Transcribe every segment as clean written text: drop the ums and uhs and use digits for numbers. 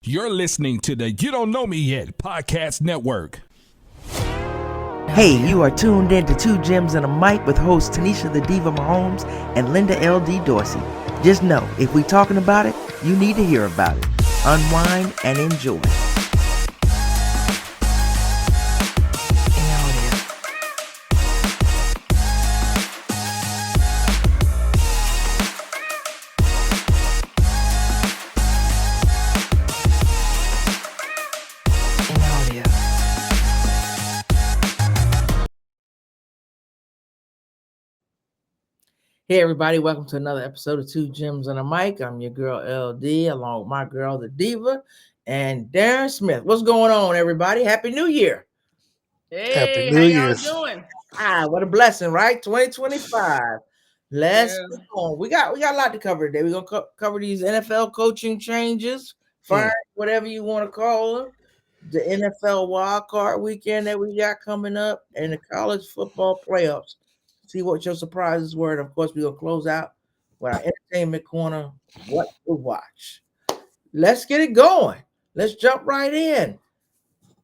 You're listening to the You Don't Know Me Yet podcast network. Hey, you are tuned in to Two Gems and a Mic with hosts Tanisha the Diva Mahomes and Linda L.D. Dorsey. Just know, if we talking about it, you need to hear about it. Unwind and enjoy. Hey everybody, welcome to another episode of Two Gems and a Mic. I'm your girl LD, along with my girl the Diva and Darren Smith. What's going on, everybody? Happy New Year! Hey, Happy how New y'all Year's. doing? What a blessing, right? 2025. Let's Yeah. get on. We got a lot to cover today. We're gonna cover these NFL coaching changes, fire, whatever you want to call them, the NFL Wildcard Weekend that we got coming up, and the college football playoffs. See what your surprises were, and of course, we're gonna close out with our entertainment corner. What to watch? Let's get it going. Let's jump right in.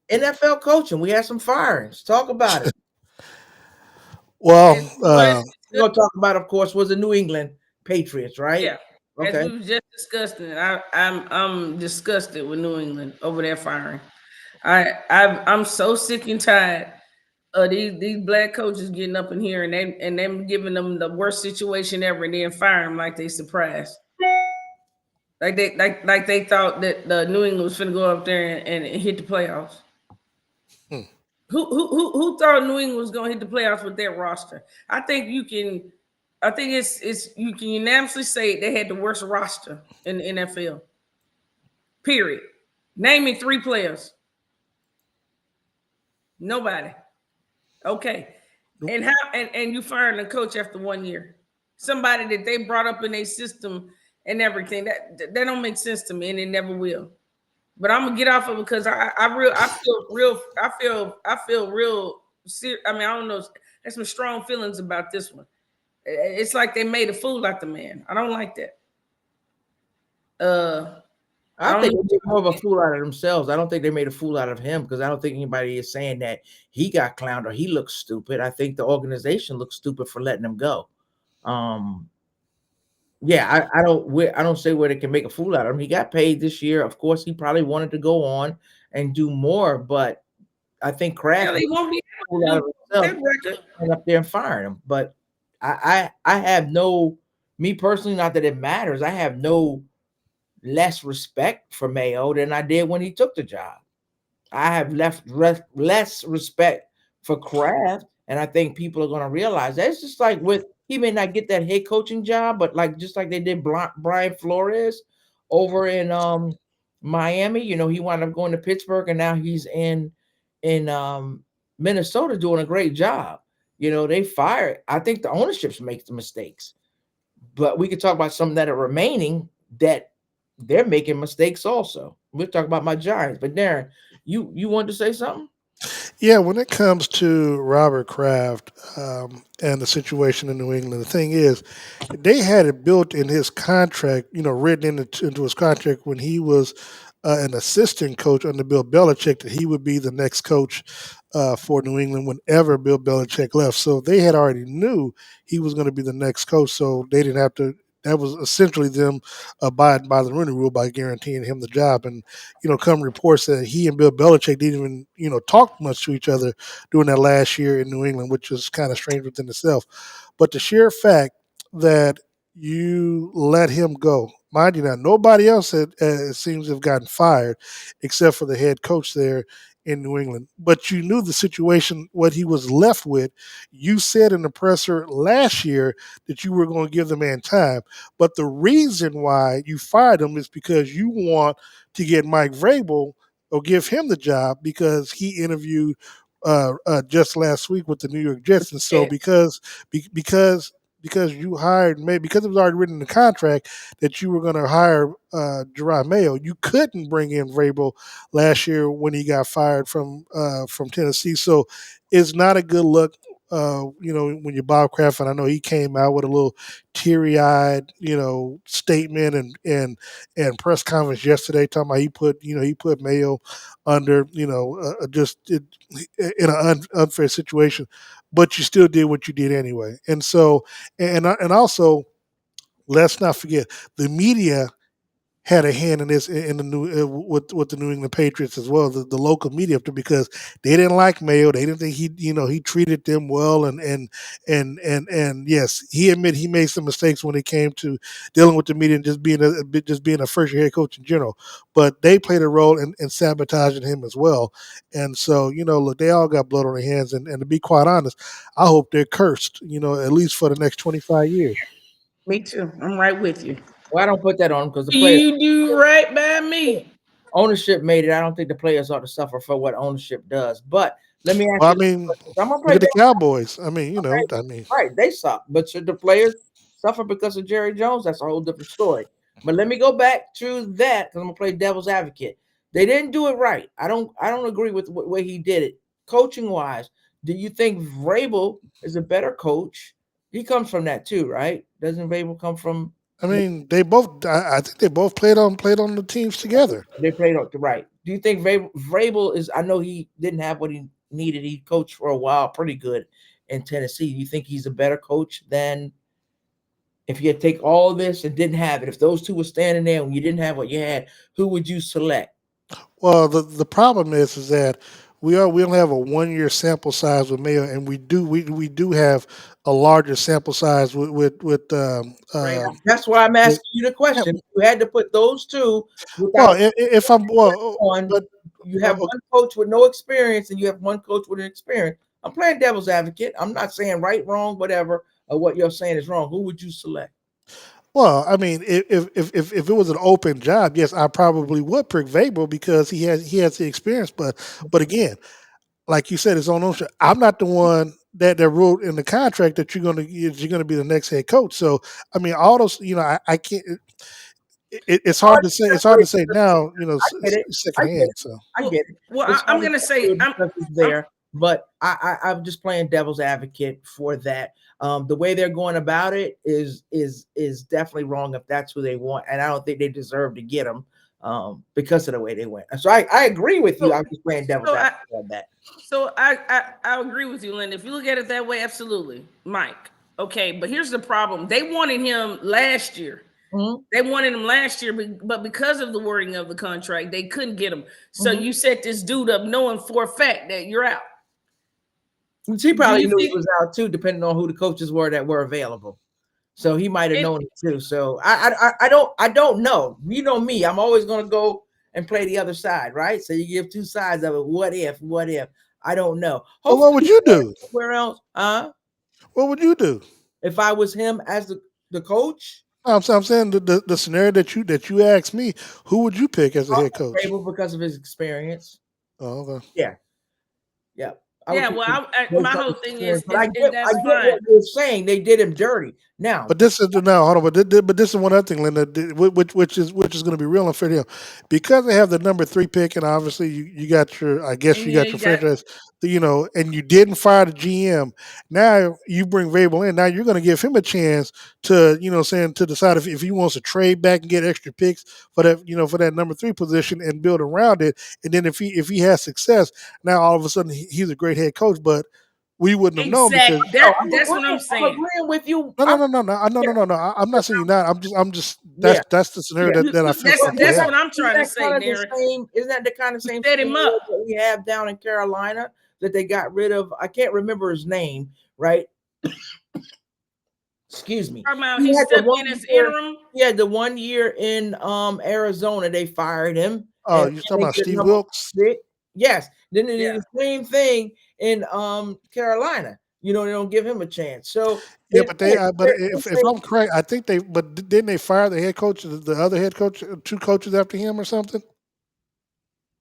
NFL coaching. We had some firings. Talk about it. Well, We're gonna talk about, of course, was the New England Patriots, right? Yeah. Okay. As we were just discussing, I'm disgusted with New England over their firing. I'm so sick and tired of these black coaches getting up in here and them giving them the worst situation ever and then firing them like they surprised. Like they thought that the New England was finna go up there and hit the playoffs. Who thought New England was gonna hit the playoffs with their roster? I think it's you can unanimously say they had the worst roster in the NFL. Period. Name me 3 players. Nobody. Okay. And you firing a coach after 1 year. Somebody that they brought up in their system and everything. That don't make sense to me, and it never will. But I'm gonna get off of it because I feel real serious. I mean, I don't know. There's some strong feelings about this one. It's like they made a fool out the man. I don't like that. I think they made more of a fool out of themselves. I don't think they made a fool out of him because I don't think anybody is saying that he got clowned or he looks stupid. I think the organization looks stupid for letting him go. Yeah, I don't say where they can make a fool out of him. He got paid this year. Of course, he probably wanted to go on and do more, but I think Kraft won't be fool out of himself and up there and firing him. But I have no, me personally, not that it matters. I have no less respect for Mayo than I did when he took the job. I have less respect for Kraft, and I think people are going to realize that. It's just like with, he may not get that head coaching job, but like just like they did Brian Flores over in Miami. You know, he wound up going to Pittsburgh, and now he's in Minnesota doing a great job. You know, they fired. I think the ownership makes the mistakes, but we could talk about some that are remaining that they're making mistakes also. We'll talk about my Giants, but Darren, you wanted to say something? yeah, when it comes to Robert Kraft and the situation in New England, the thing is, they had it built in his contract, written into his contract when he was an assistant coach under Bill Belichick, that he would be the next coach for New England whenever Bill Belichick left. So they had already knew he was going to be the next coach, so they didn't have to. That was essentially them abiding by the Rooney Rule by guaranteeing him the job. And, come reports that he and Bill Belichick didn't even, talk much to each other during that last year in New England, which is kind of strange within itself. But the sheer fact that you let him go, mind you, now nobody else seems to have gotten fired except for the head coach there in New England. But you knew the situation, what he was left with. You said in the presser last year that you were going to give the man time. But the reason why you fired him is because you want to get Mike Vrabel or give him the job because he interviewed just last week with the New York Jets. And so because you hired, because it was already written in the contract that you were going to hire Jerome Mayo, you couldn't bring in Vrabel last year when he got fired from Tennessee. So it's not a good look when you're Bob Kraft, and I know he came out with a little teary-eyed, statement and press conference yesterday talking about he put Mayo under, in an unfair situation, but you still did what you did anyway. And so, and also, let's not forget the media had a hand in this in the new with the New England Patriots as well, the local media, because they didn't like Mayo. They didn't think he treated them well, and yes, he admitted he made some mistakes when it came to dealing with the media and just being a first year head coach in general. But they played a role in sabotaging him as well. And so look, they all got blood on their hands, and to be quite honest, I hope they're cursed, at least for the next 25 years. Me too. I'm right with you. Well, I don't put that on because the players. You do right by me. Ownership made it. I don't think the players ought to suffer for what ownership does. But let me ask Well, you. I'm gonna look play at the Cowboys. right, they suck. But should the players suffer because of Jerry Jones? That's a whole different story. But let me go back to that because I'm gonna play devil's advocate. They didn't do it right. I don't agree with the way he did it. Coaching wise, do you think Vrabel is a better coach? He comes from that too, right? Doesn't Vrabel come from? They both. I think they both played on the teams together. They played on right. Do you think Vrabel is? I know he didn't have what he needed. He coached for a while, pretty good in Tennessee. Do you think he's a better coach than if you had take all this and didn't have it? If those two were standing there and you didn't have what you had, who would you select? Well, the problem is that we only have a 1 year sample size with Mayo, and we do have a larger sample size with That's why I'm asking you the question. You had to put those two without. If I'm one, but you have one coach with no experience and you have one coach with an experience. I'm playing devil's advocate. I'm not saying right, wrong, whatever, or what you're saying is wrong. Who would you select? Well, if it was an open job, yes, I probably would pick Vrabel because he has the experience. But again, like you said, it's on ownership. I'm not the one that wrote in the contract that you're gonna be the next head coach. So all those, I can't. It's hard to say. It's hard to say now. Secondhand. So I get it. Well, I'm gonna say but I'm just playing devil's advocate for that. The way they're going about it is definitely wrong if that's who they want, and I don't think they deserve to get them because of the way they went. So I agree with you. I'm just playing devil's advocate on that. So I agree with you, Linda. If you look at it that way, absolutely, Mike. Okay, but here's the problem: they wanted him last year. Mm-hmm. They wanted him last year, but because of the wording of the contract, they couldn't get him. So you set this dude up knowing for a fact that you're out. He probably knew he was out too, depending on who the coaches were that were available. So he might have known it too. So I don't know. You know me, I'm always going to go and play the other side, right? So you give two sides of it. What if? I don't know. Well, what would you do? Where else? What would you do if I was him as the coach? I'm saying the scenario that you asked me, who would you pick as a head coach? Vrabel because of his experience. Oh, okay. Yeah. Well, my whole thing is, I get what you're saying. They did him dirty. Now, but this is now. Hold on, but this is one other thing, Linda, which is going to be real unfair to him, because they have the number 3 pick, and obviously you got your franchise, and you didn't fire the GM. Now you bring Vrabel in. Now you're going to give him a chance to, to decide if he wants to trade back and get extra picks for that, for that number 3 position and build around it. And then if he has success, now all of a sudden he's a great head coach, but we wouldn't have known because that's what I'm saying. I'm agreeing with you. No. I'm not saying you're not. I'm just that's the scenario that I feel. That's what I'm trying to say, Darren. Isn't that the kind of same set him up that we have down in Carolina that they got rid of? I can't remember his name, right? Excuse me. He stepped in as interim. Yeah, the 1 year in Arizona, they fired him. Oh, you're talking about Steve Wilkes? Yes. Then they did the same thing in Carolina. They don't give him a chance. So yeah, but if I'm correct, I think didn't they fire the head coach, the other head coach, 2 coaches after him or something?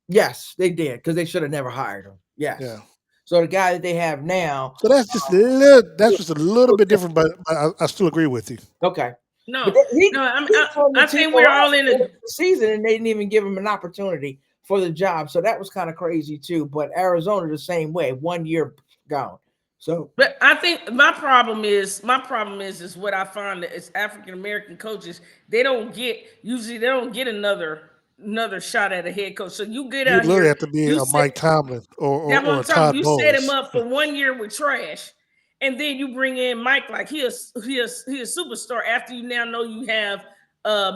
Yes, they did, because they should have never hired him. Yes. Yeah. So the guy that they have now. So that's just a little bit different, but I still agree with you. Okay. No, I think we're all in the season, and they didn't even give him an opportunity for the job. So that was kind of crazy too. But Arizona the same way, 1 year gone. So, but I think my problem is what I find that it's African American coaches, they don't get another shot at a head coach. So you get You out literally here, have to be you a set Mike Tomlin that's what or I'm a talking. Todd You set him Bowles. up for 1 year with trash, and then you bring in Mike like he a superstar after you now know you have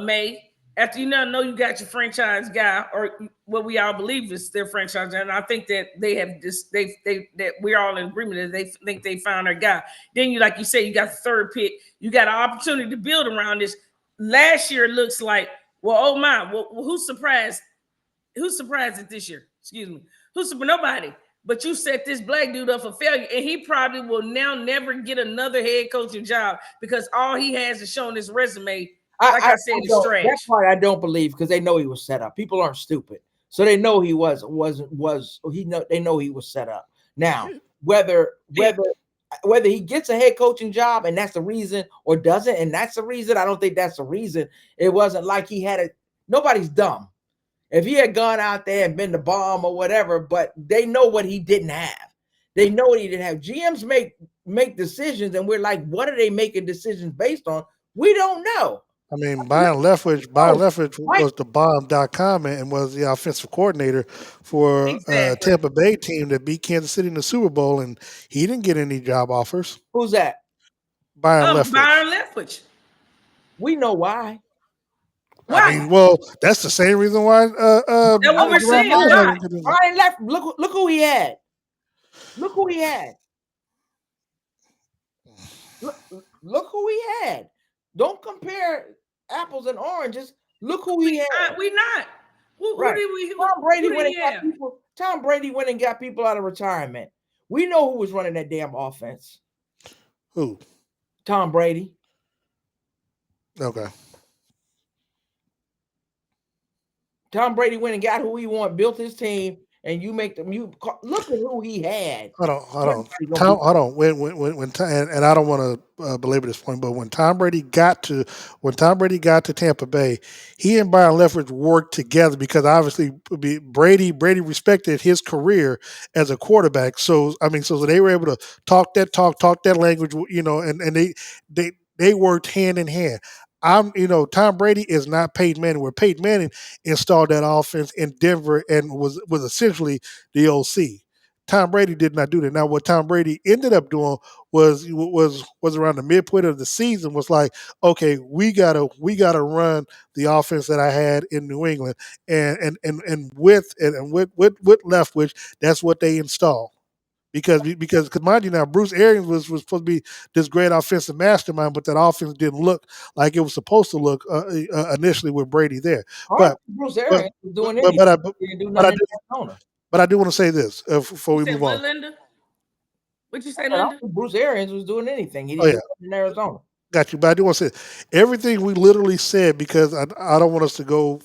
May. After you now know you got your franchise guy, or what we all believe is their franchise, and I think that they have this. That we're all in agreement that they think they found their guy. Then you, like you say, you got the third pick. You got an opportunity to build around this. Last year it looks like, well, oh my, well, who's surprised? Who's surprised at this year? Excuse me. Who's surprised? Nobody. But you set this black dude up for failure, and he probably will now never get another head coaching job because all he has is shown his resume. Like I said, it's trash. That part I don't believe because they know he was set up. People aren't stupid, so they know he was. They know he was set up. Now, whether he gets a head coaching job and that's the reason, or doesn't, and that's the reason, I don't think that's the reason. It wasn't like he had it. Nobody's dumb. If he had gone out there and been the bomb or whatever, but they know what he didn't have. They know what he didn't have. GMs make decisions, and we're like, what are they making decisions based on? We don't know. I mean, Byron Leftwich was the bomb.com and was the offensive coordinator for Tampa Bay team that beat Kansas City in the Super Bowl, and he didn't get any job offers. Who's that? Byron Leftwich. Byron Leftwich. We know why. Why? I mean, well, that's the same reason why. That's what we're saying. Byron left. Look who he had. Look who he had. Look who he had. Don't compare apples and oranges. Look who he had. We not. Who did we? Tom Brady went and got people out of retirement. We know who was running that damn offense. Who? Tom Brady. Okay. Tom Brady went and got who he wanted, built his team, and you make them. You look at who he had. Hold on. Hold on. When and I don't want to belabor this point, but when Tom Brady got to Tampa Bay, he and Byron Leftwich worked together because obviously Brady respected his career as a quarterback. So they were able to talk that language, and they worked hand in hand. Tom Brady is not Peyton Manning, where Peyton Manning installed that offense in Denver and was essentially the OC. Tom Brady did not do that. Now, what Tom Brady ended up doing was around the midpoint of the season was like, okay, we gotta run the offense that I had in New England, and with Leftwich, that's what they installed. Because mind you now, Bruce Arians was supposed to be this great offensive mastermind, but that offense didn't look like it was supposed to look initially with Brady there. But Bruce Arians was doing anything. But I do want to say this before we move on. Linda? What'd you say, Linda? Bruce Arians was doing anything. He didn't do it in Arizona. Got you. But I do want to say everything we literally said, because I don't want us to go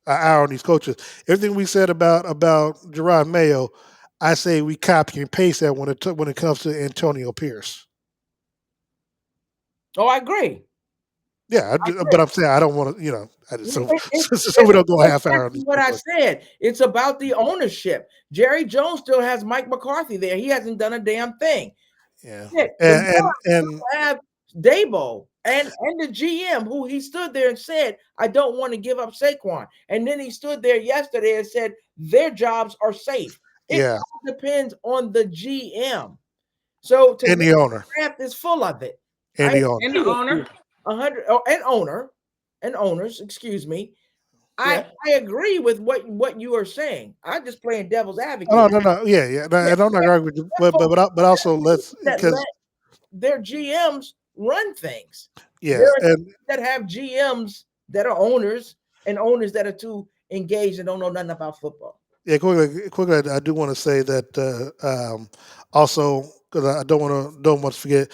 an hour on these coaches. Everything we said about Gerard Mayo, I say we copy and paste that when it comes to Antonio Pierce. Oh, I agree. Yeah, but I'm saying I don't want to, so we don't go half hour. What I said, it's about the ownership. Jerry Jones still has Mike McCarthy there. He hasn't done a damn thing. Yeah, and have Dabo and the GM who he stood there and said, "I don't want to give up Saquon," and then he stood there yesterday and said their jobs are safe. It all depends on the GM. So the owner, draft is full of it. And the owner. 100 and owners, excuse me. I agree with what you are saying. I'm just playing devil's advocate. No. Yeah. I don't agree with you, but also let's because let their GMs run things. Yeah, that have GMs that are owners and owners that are too engaged and don't know nothing about football. Yeah, quickly, I do want to say that also because I don't want to forget.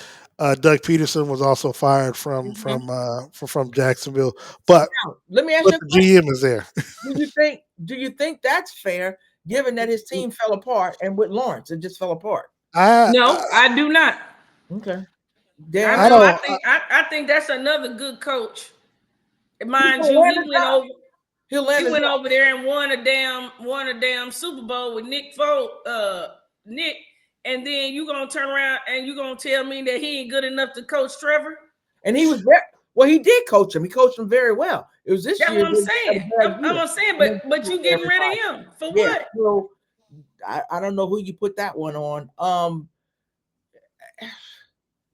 Doug Peterson was also fired from Jacksonville, but now, let me ask you, the GM is there. Do you think that's fair, given that his team fell apart and with Lawrence it just fell apart? No, I do not. Okay, I think that's another good coach. Mind you, he went over there and won a damn Super Bowl with Nick, and then you gonna turn around and you gonna tell me that he ain't good enough to coach Trevor? And he was there. Well, he did coach him. He coached him very well. It was this That's year. what I'm saying. I'm saying, but you getting rid of him for what? So I don't know who you put that one on.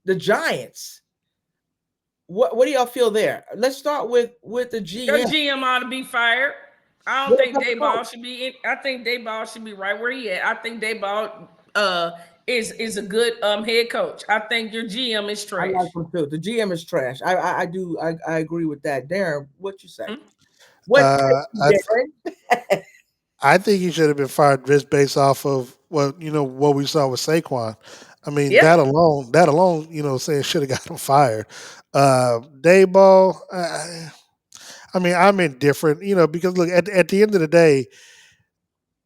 The Giants. What do y'all feel there? Let's start with the GM. Your GM ought to be fired. I don't think Dayball should be. I think Dayball should be right where he at. I think Dayball is a good head coach. I think your GM is trash. I like him too. The GM is trash. I do. I agree with that. Darren, what you say? Hmm? What? I think he should have been fired just based off of what we saw with Saquon. I mean, that alone, saying should have got him fired. Dayball, I mean, I'm indifferent, because look, at the end of the day,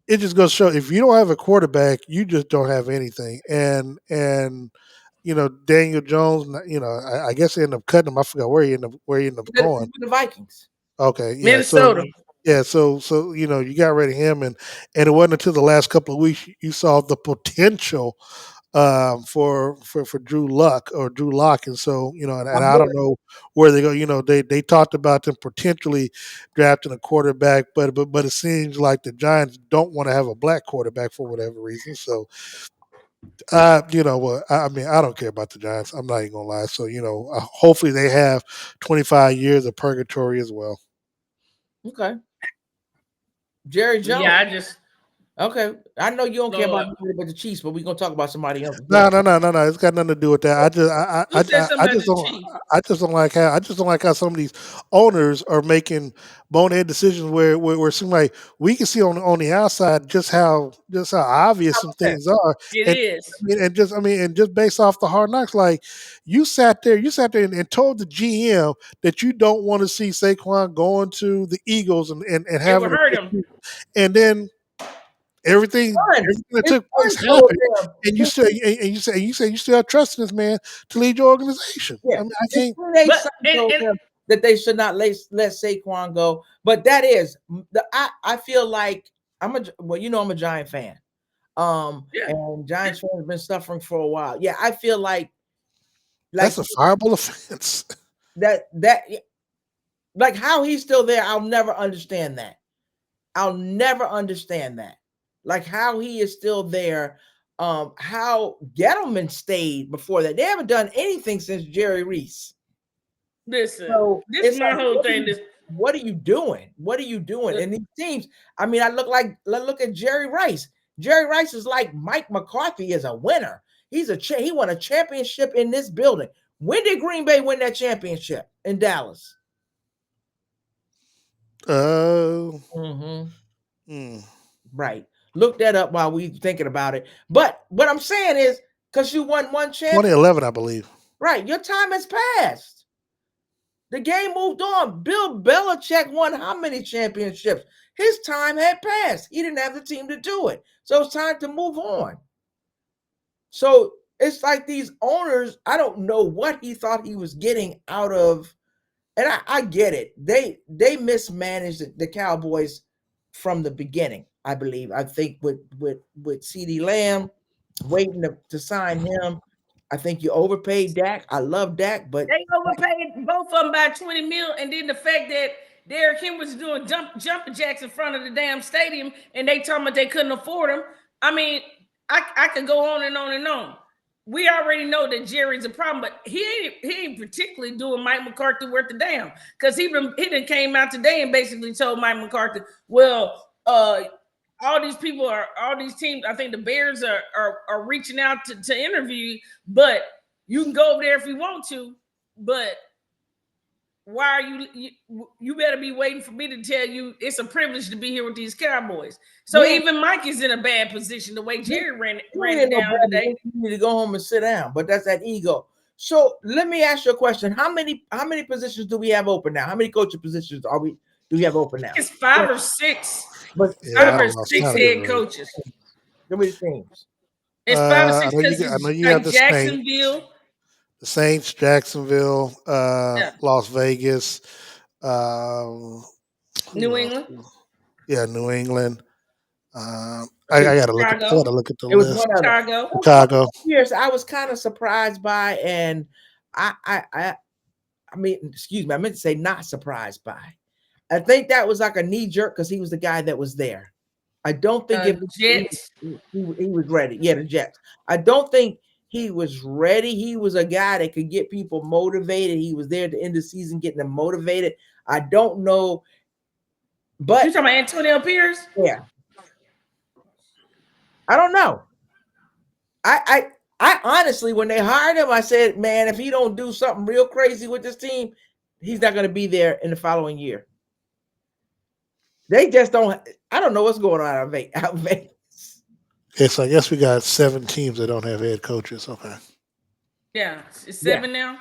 it just goes to show if you don't have a quarterback, you just don't have anything. And Daniel Jones, I guess they ended up cutting him. I forgot where he ended up going. The Vikings. Okay, yeah, Minnesota. So you got rid of him, and it wasn't until the last couple of weeks you saw the potential for Drew Lock, and so and I don't know where they go. They talked about them potentially drafting a quarterback, but it seems like the Giants don't want to have a black quarterback for whatever reason. So I mean, I don't care about the Giants. I'm not even gonna lie. So hopefully they have 25 years of purgatory as well. Okay. Jerry Jones. Yeah, okay. I know you don't care about the Chiefs, but we're gonna talk about somebody else. No. It's got nothing to do with that. I just don't like how some of these owners are making bonehead decisions where it seems like we can see on the outside just how obvious some things are. It is. And just based off the Hard Knocks, like you sat there and told the GM that you don't want to see Saquon going to the Eagles and having hurt him. And then everything that took place happened, and you say you still have trust in this man to lead your organization. Yeah. I mean, I can't. That they should not let Saquon go, but that is I feel like I'm a Giant fan, and Giants fans have been suffering for a while. Yeah, I feel like that's a fireable offense. That like how he's still there, I'll never understand that. Like how he is still there. How Gettleman stayed before that. They haven't done anything since Jerry Reese. Listen, this is my whole thing. What are you doing? And these teams, I mean, look at Jerry Rice. Jerry Rice is like Mike McCarthy is a winner. He won a championship in this building. When did Green Bay win that championship in Dallas? Right. Look that up while we thinking about it. But what I'm saying is, because you won one championship. 2011, I believe. Right. Your time has passed. The game moved on. Bill Belichick won how many championships? His time had passed. He didn't have the team to do it. So it's time to move on. So it's like these owners, I don't know what he thought he was getting out of. And I get it. They mismanaged the Cowboys from the beginning, I believe. I think with CeeDee Lamb, waiting to sign him. I think you overpaid Dak. I love Dak, but they overpaid both of them by $20 million. And then the fact that Derrick Henry was doing jumping jacks in front of the damn stadium, and they told me they couldn't afford him. I mean, I could go on and on and on. We already know that Jerry's a problem, but he ain't particularly doing Mike McCarthy worth the damn, because he done came out today and basically told Mike McCarthy, well, all these teams, I think the Bears are reaching out to interview, but you can go over there if you want to, but why are you better be waiting for me to tell you it's a privilege to be here with these Cowboys. So even Mike is in a bad position the way Jerry ran it down today. You need to go home and sit down, but that's that ego. So let me ask you a question. How many positions do we have open now? How many coaching positions do we have open now? It's 5 or 6. But 5 or 6 head coaches. How many teams? It's 5 or 6 I know you like have the Jacksonville. The Saints, Jacksonville, Las Vegas, New England. Yeah, New England. I Okay, gotta look at the it was list. one other. Chicago. Chicago. Years I was kind of surprised by, and I mean, excuse me, I meant to say not surprised by. I think that was like a knee jerk because he was the guy that was there. I don't think if Jets. he was ready. Yeah, the Jets. I don't think he was ready. He was a guy that could get people motivated. He was there at the end of the season getting them motivated. I don't know, but You talking about Antonio Pierce? yeah, I don't know. I honestly, when they hired him, I said, man, if he don't do something real crazy with this team, he's not going to be there in the following year. They just don't. I don't know what's going on out of Vegas. Okay, so I guess we got 7 teams that don't have head coaches. Okay. Yeah, it's 7 now.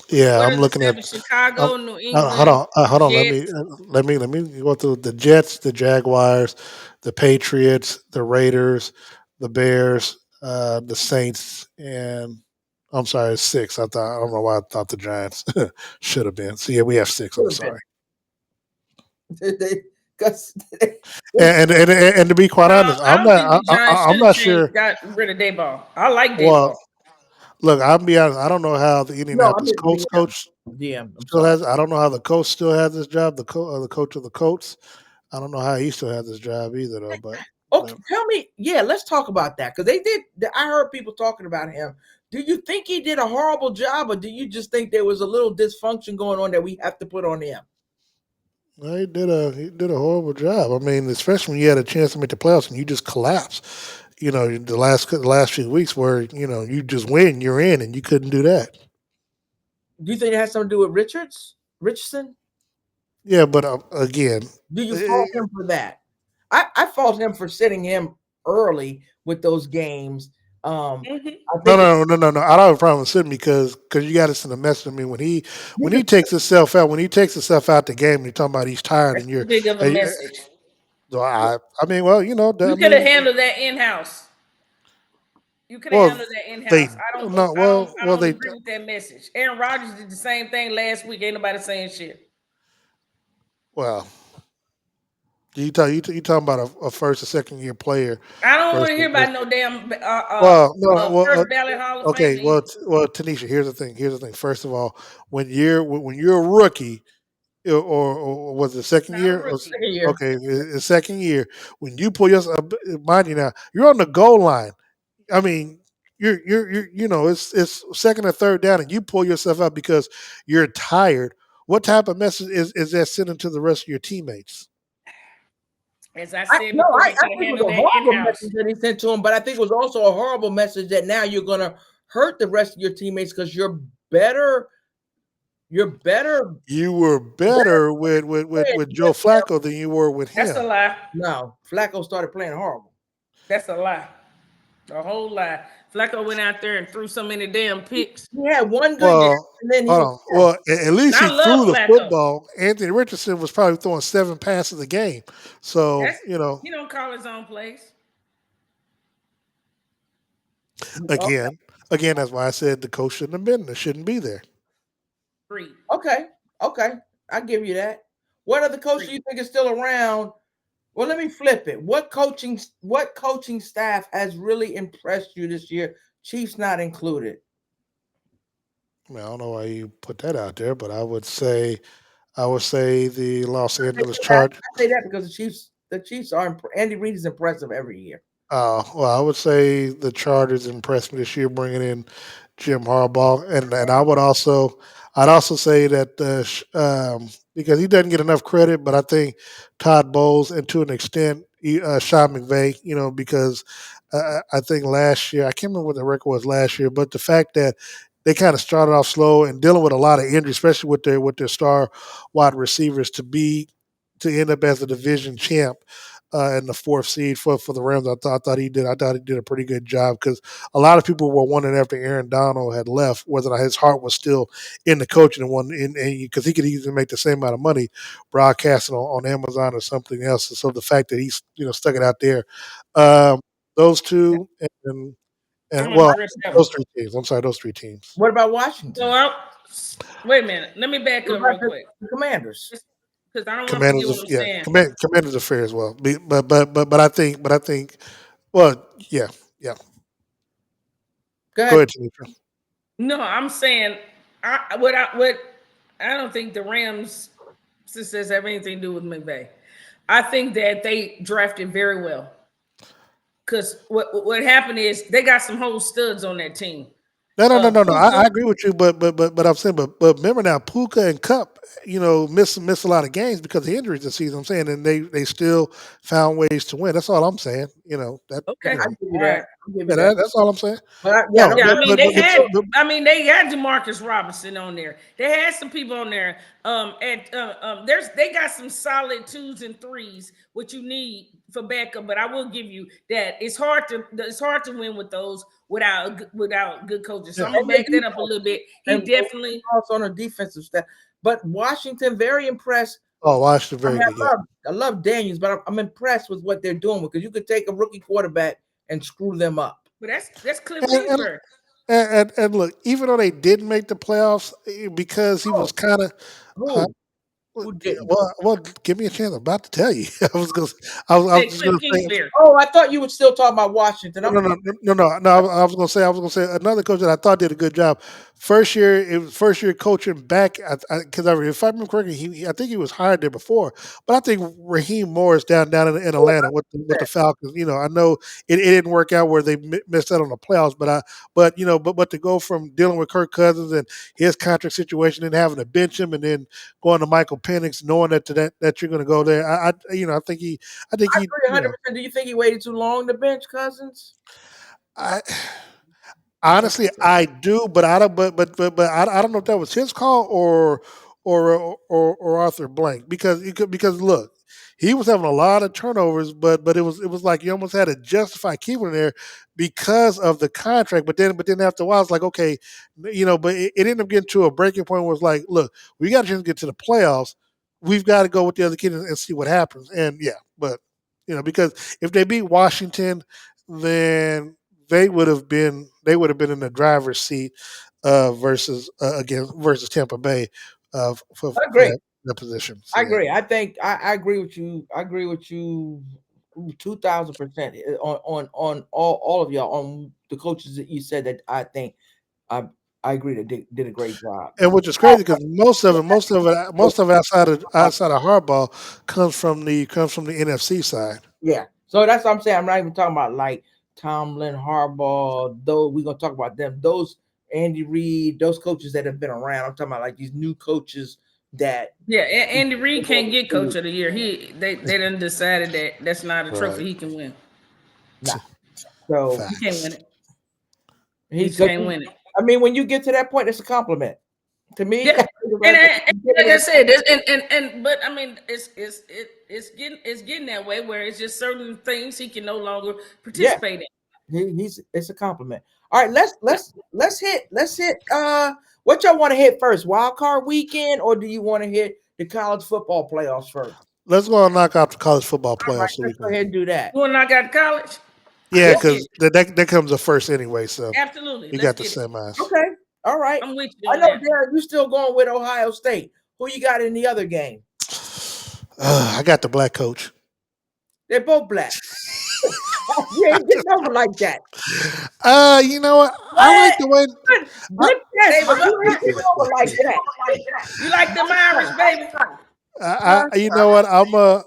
Yeah, What I'm are the looking at 7? Chicago, New England. hold on. Jets. Let me go through the Jets, the Jaguars, the Patriots, the Raiders, the Bears, the Saints, and I'm sorry, it's 6. I don't know why I thought the Giants should have been. So yeah, we have 6. I'm sorry. And to be quite honest, I don't think the Giants I'm should not have sure. got rid of Dayball. I like Well, Dayball. look, I'll be honest. I don't know how the No, I Indianapolis meant Colts coach DM. I'm still sorry. has. I don't know how the coach still has this job. The coach of the Colts. I don't know how he still has this job either, though. But Okay, tell me. Yeah, let's talk about that because they did. I heard people talking about him. Do you think he did a horrible job, or do you just think there was a little dysfunction going on that we have to put on him? well, he did a horrible job. I mean, especially when you had a chance to make the playoffs and you just collapse. You know, the last few weeks where you just win, you're in, and you couldn't do that. Do you think it has something to do with Richardson? Yeah, but again, Do you fault him for that? I fault him for sitting him early with those games. I think no. I don't have a problem with sitting because you got to send a message to me when he takes himself out the game. You're talking about he's tired and Too big of a message. I mean, well, You could have handled that in house. You could have handled that in house. I don't agree with that message. Aaron Rodgers did the same thing last week. Ain't nobody saying shit. Well, you talking about a first or second year player? I don't want to hear about no damn first ballot Hall of okay. Fame. Well, Tanisha, here's the thing. First of all, when you're a rookie, or was it second year? Second year. Okay, the second year when you pull yourself, mind you now, you're on the goal line. I mean, you're it's second or third down, and you pull yourself out because you're tired. What type of message is that sending to the rest of your teammates? As I said, I think it was a horrible message that he sent to him, but I think it was also a horrible message that now you're going to hurt the rest of your teammates because you're better. You're better. You were better with Joe Flacco than you were with him. That's a lie. No, Flacco started playing horrible. That's a lie. A whole lie. Flacco went out there and threw so many damn picks. He had one good year, and then at least he threw the Flacco. football. Anthony Richardson was probably throwing 7 passes a game. So, he don't call his own plays. Again, that's why I said the coach shouldn't have been there, shouldn't be there. Free. Okay, I give you that. What other coach do you think is still around? Well, let me flip it. What coaching staff has really impressed you this year? Chiefs not included. I mean, I don't know why you put that out there, but I would say the Los Angeles Chargers. I say that because the Chiefs are Andy Reid is impressive every year. Well, I would say the Chargers impressed me this year, bringing in Jim Harbaugh, and I'd also say that because he doesn't get enough credit, but I think Todd Bowles and to an extent Sean McVay, because I think last year I can't remember what the record was last year, but the fact that they kind of started off slow and dealing with a lot of injuries, especially with their star wide receivers, to end up as a division champ. And the 4th seed for the Rams, I thought he did a pretty good job because a lot of people were wondering after Aaron Donald had left whether his heart was still in the coaching and because he could easily make the same amount of money broadcasting on Amazon or something else. And so the fact that he's stuck it out there, those two and those 3 teams. I'm sorry, those 3 teams. What about Washington? So wait a minute. Let me back up real quick. The Commanders. Because I don't want to forget Commanders, what I'm saying. Commanders are fair as well. But I think, well, yeah. Go Go ahead. ahead, Tanisha. No, I'm saying I don't think the Rams success have anything to do with McVay. I think that they drafted very well. Because what happened is they got some whole studs on that team. No. I Puka, agree with you, but I'm saying, but remember now, Puka and Cup, miss a lot of games because of injuries this season. I'm saying, and they still found ways to win. That's all I'm saying. okay, I give you all that. right. I give you Yeah, that. that's all I'm saying. But yeah, No, don't Yeah, get I mean so, they had Demarcus Robinson on there. They had some people on there. They got some solid 2s and 3s, what you need for backup. But I will give you that it's hard to win with those without good coaches. So yeah. I'm gonna back that up a little bit. He and definitely also on a defensive staff. But Washington, very impressed. Oh, Washington, I very mean, good. Yeah. I love Daniels, but I'm impressed with what they're doing because you could take a rookie quarterback and screw them up. but that's Cliff And, and, Kingsbury. and look, even though they didn't make the playoffs, because he was Oh, kind of, who? Who didn't? well, give me a chance. I'm about to tell you. I was Said just Cliff going to say. Kingsbury. Oh, I thought you were still talking about Washington. No, no. I was going to say another coach that I thought did a good job. It was first year coaching back because if I remember correctly, I think he was hired there before. But I think Raheem Morris down in Atlanta with the Falcons. I know it didn't work out where they missed out on the playoffs. But to go from dealing with Kirk Cousins and his contract situation and having to bench him and then going to Michael Penix, knowing that you're going to go there, I think he. I agree 100%. Do you think he waited too long to bench Cousins? I honestly I do, but I don't. But I don't know if that was his call or Arthur Blank because look, he was having a lot of turnovers, but it was like you almost had to justify keeping him there because of the contract. But then after a while, it's like okay, but it ended up getting to a breaking point where it's like, look, we got to just get to the playoffs. We've got to go with the other kid and see what happens. And yeah, but because if they beat Washington, then they would have been in the driver's seat versus Tampa Bay I for agree. that position. I So yeah. agree. I think I agree with you. I agree with you 2,000% on all of y'all on the coaches that you said that I think I I agree that did a great job. And which is crazy because most of it outside of hardball comes from the NFC side. Yeah. So that's what I'm saying. I'm not even talking about like Tomlin, Harbaugh, though we're gonna talk about them. Those Andy Reid, those coaches that have been around. I'm talking about like these new coaches that Yeah, Andy Reid can't get coach of the year. They done decided that that's not a trophy Right. he can win. nah. So He can't win Facts. it. He just can't win it. I mean, when you get to that point, it's a compliment to me. Yeah, and like I said, but I mean, it's getting that way where it's just certain things he can no longer participate in. It's a compliment. All right, let's hit what y'all want to hit first? Wild card weekend, or do you want to hit the college football playoffs first? Let's go and knock out the college football All right, playoffs so we let's go can. ahead and do that. You want to knock out college? Yeah, Let's get because that comes the first anyway. So absolutely. we Let's got the get it. semis. Okay. All right. I'm with you I on know, that. Darren, you still going with Ohio State. Who you got in the other game? I got the black coach. They're both black. You ain't getting over like that. You know what? I like the way. Good test, but you ain't getting over like that. You like them Irish, baby? You know what? I'm gonna